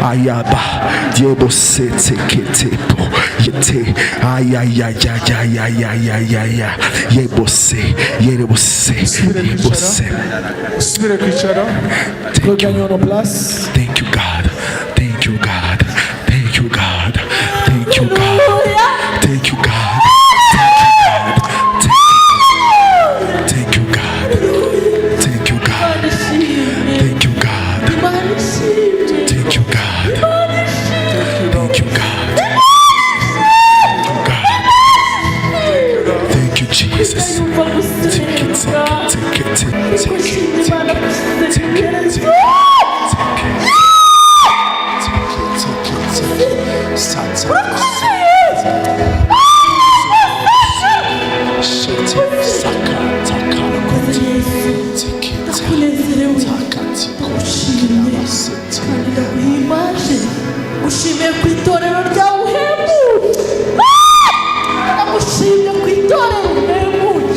Ayaba, Diebo se tekete po yete ayayayayayayayaya yebose yerebose yebose. Regagnons nos places. Thank you God, thank you God, thank you God, thank you God, thank you God.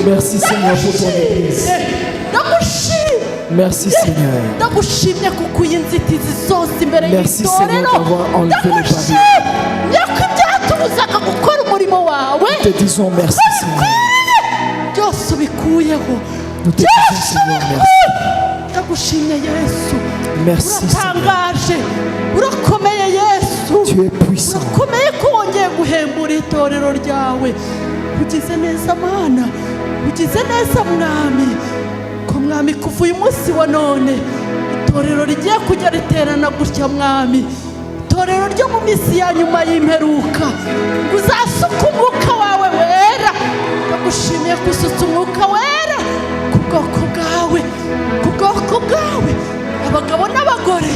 Merci Seigneur pour ton église. Merci Seigneur. ndagushimye kuko iyi nzitizi zose imbere Merci Seigneur y'itorero d'avoir enlevé les barrières. ndagushimye ko ibyatubuzaga gukora umurimo wawe Nous te disons merci Seigneur. byose ubikuyeho Nous te disons Seigneur merci. ndagushimye yesu Merci Seigneur. uratangaje urakomeye yesu Tu es puissant. urakomeye ko wongeye guhembura itorero ryawe ugize neza mana ugize neza mwami ko mwami kuva uyu munsi wa none itorero rigiye kujya riterana gutya mwami itorero ryo mu minsi ya nyuma y'imperuka ngo uzasuke umwuka wawe wera ndagushimiye ko usutse umwuka wera ku bwoko bwawe ku bwoko bwawe abagabo n'abagore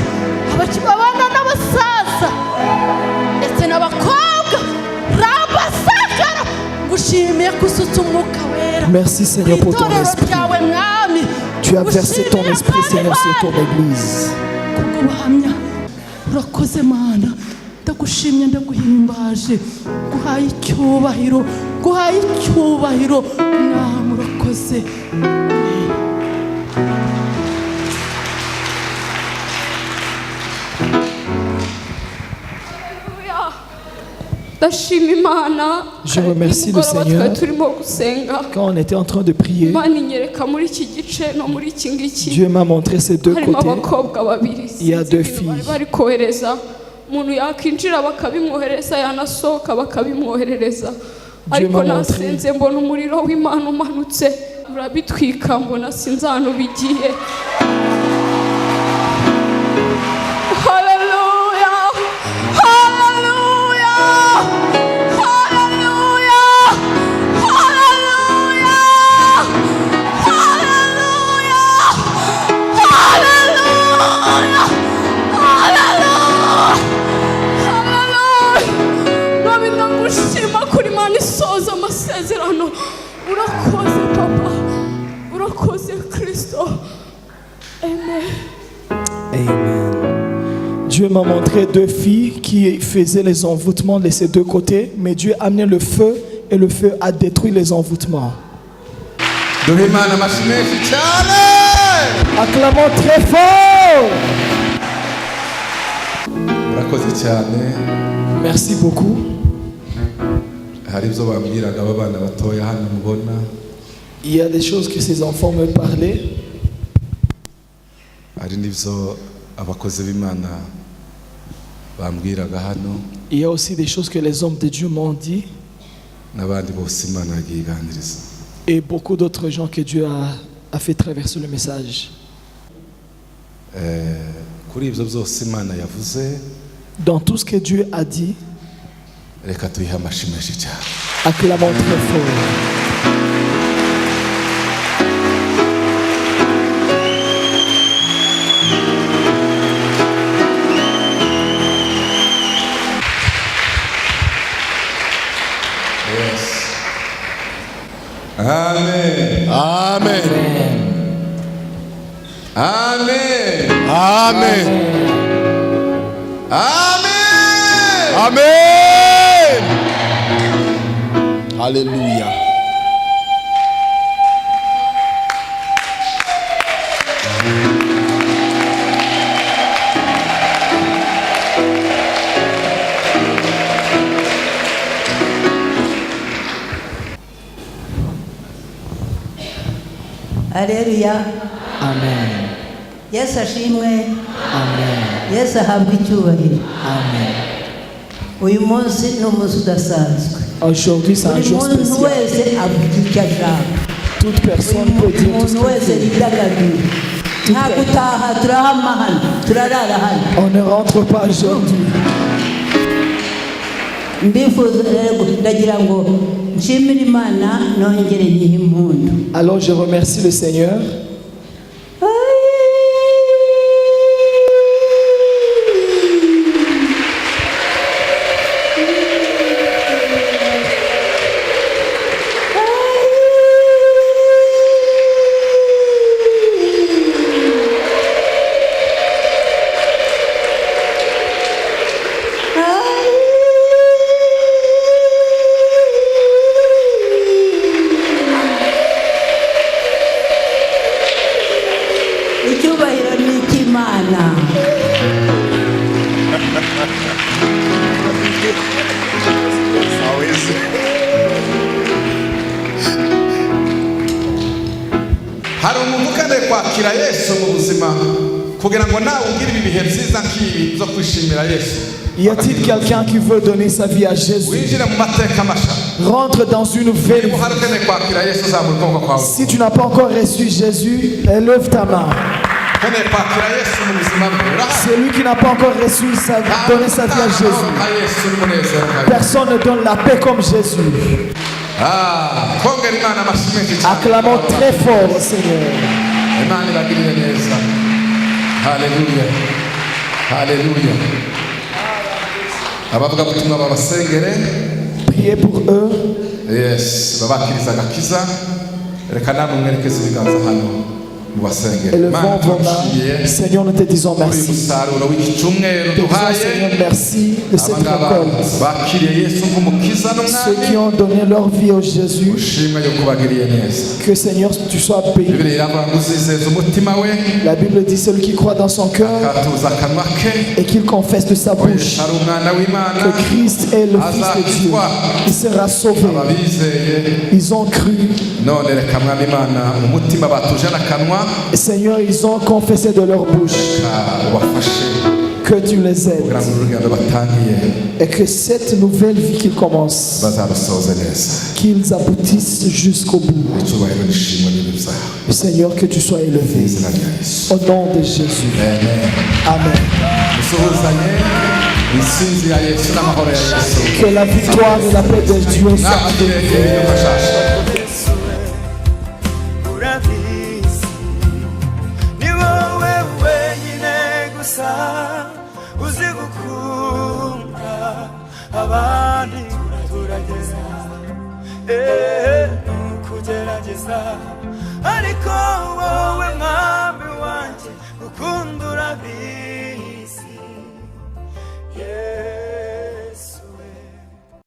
abana n'abasaza ndetse n'abakobwa rabasakara ngushimiye ko usutse umwuka wera Merci Seigneur pour ton itorero esprit. ryawe mwami Tu as versé ton Ngushimiye esprit Seigneur sur ton Mana, église. kubw'ubuhamya urakoze mana ndagushimye ndaguhimbaje guhaye icyubahiro guhaye icyubahiro mwami urakoze. ndashima imana Je remercie le Seigneur. twari turimo gusenga Quand on était en train de prier, imana inyereka muri iki gice no muri iki ngiki Dieu m'a montré ces deux harimo côtés. abakobwa babiri Il y a sinzi deux ibintu bari filles. bari kohereza umuntu yakwinjira bakabimwohereza yanasohoka bakabimwoherereza ariko m'a montré. nasenze mbona umuriro w'imana umanutse urabitwika mbona sinzi ahantu bigiye. Hallelujah! Hallelujah! Hallelujah! Hallelujah! Hallelujah! Hallelujah! Hallelujah! Mwami ndagushima kuri Imana isoza amasezerano. Urakoze papa, urakoze Kristo. Amen. Amen. Dieu m'a montré deux filles qui faisaient les envoûtements de ces deux côtés, mais Dieu a amené le feu et le feu a détruit les envoûtements. duhe imana amashyi menshi cyane. Acclamons très fort. urakoze cyane. Merci beaucoup. hari ibyo bambwiraga aba bana batoya hano mubona. Il y a des choses que ces enfants me parlaient. hari n'ibyo abakozi b'imana bambwiraga hano. Il y a aussi des choses que les hommes de Dieu m'ont dit n'abandi bose imana yagiye iganiriza. et beaucoup d'autres gens que Dieu a fait traverser le message. kuri ibyo byose imana yavuze Dans tout ce que Dieu a dit, reka tuyihe amashyi menshi cyane. acclamons très fort. Amen. Amen. Amen. Amen. Amen. Amen. Alléluia. Haleluya. Amen. Yesu ashimwe. Amen. Yesu ahabwa icyubahiro. Amen. Uyu munsi ni umunsi udasanzwe. Aujourd'hui, c'est un Buri jour muntu spécial. wese avuga icyo ashaka. Toute personne peut dire tout ce Umuntu wese qu'il veut. yidagadura. Nta gutaha turahama hano turarara hano. On ne rentre pas aujourd'hui. Mbifuza rero ndagira ngo nshimire Imana nongere nyihe impundu. Alors je remercie le Seigneur. kwakira Yesu mu buzima kugira ngo nawe ugire ibi bihe byiza nk'ibi zo kwishimira Yesu. Y a-t-il quelqu'un qui veut donner sa vie à Jésus? Winjire mu mateka masha. Rentre dans une nouvelle vie. Hari ukeneye kwakira Yesu zamura ukuboko kwawe. Si tu n'as pas encore reçu Jésus, élève ta main. Ukeneye kwakira Yesu mu buzima bwawe. Celui qui n'a pas encore reçu donné sa vie à Jésus. Personne ne donne la paix comme Jésus. Acclamons très fort au Seigneur. Alléluia. Alléluia. Abavugabutumwa babasengere. Priez pour eux. Yes, babakiriza agakiza. Reka namwe mwerekeze ibiganza hano mubasengere. Élevons vos mains. Seigneur, nous te disons merci. Te disons, Seigneur, merci de cette récolte. Ceux qui ont donné leur vie au Jésus, que Seigneur, tu sois béni. La Bible dit celui qui croit dans son cœur et qu'il confesse de sa bouche que Christ est le Fils de Dieu, il sera sauvé. Ils ont cru. Et Seigneur, ils ont confessé de leur bouche que tu les aides et que cette nouvelle vie qu'ils commencent, qu'ils aboutissent jusqu'au bout. Seigneur, que tu sois élevé au nom de Jésus. Amen. Que la victoire et la paix de Dieu soient abandi uragerageza nukugerageza ariko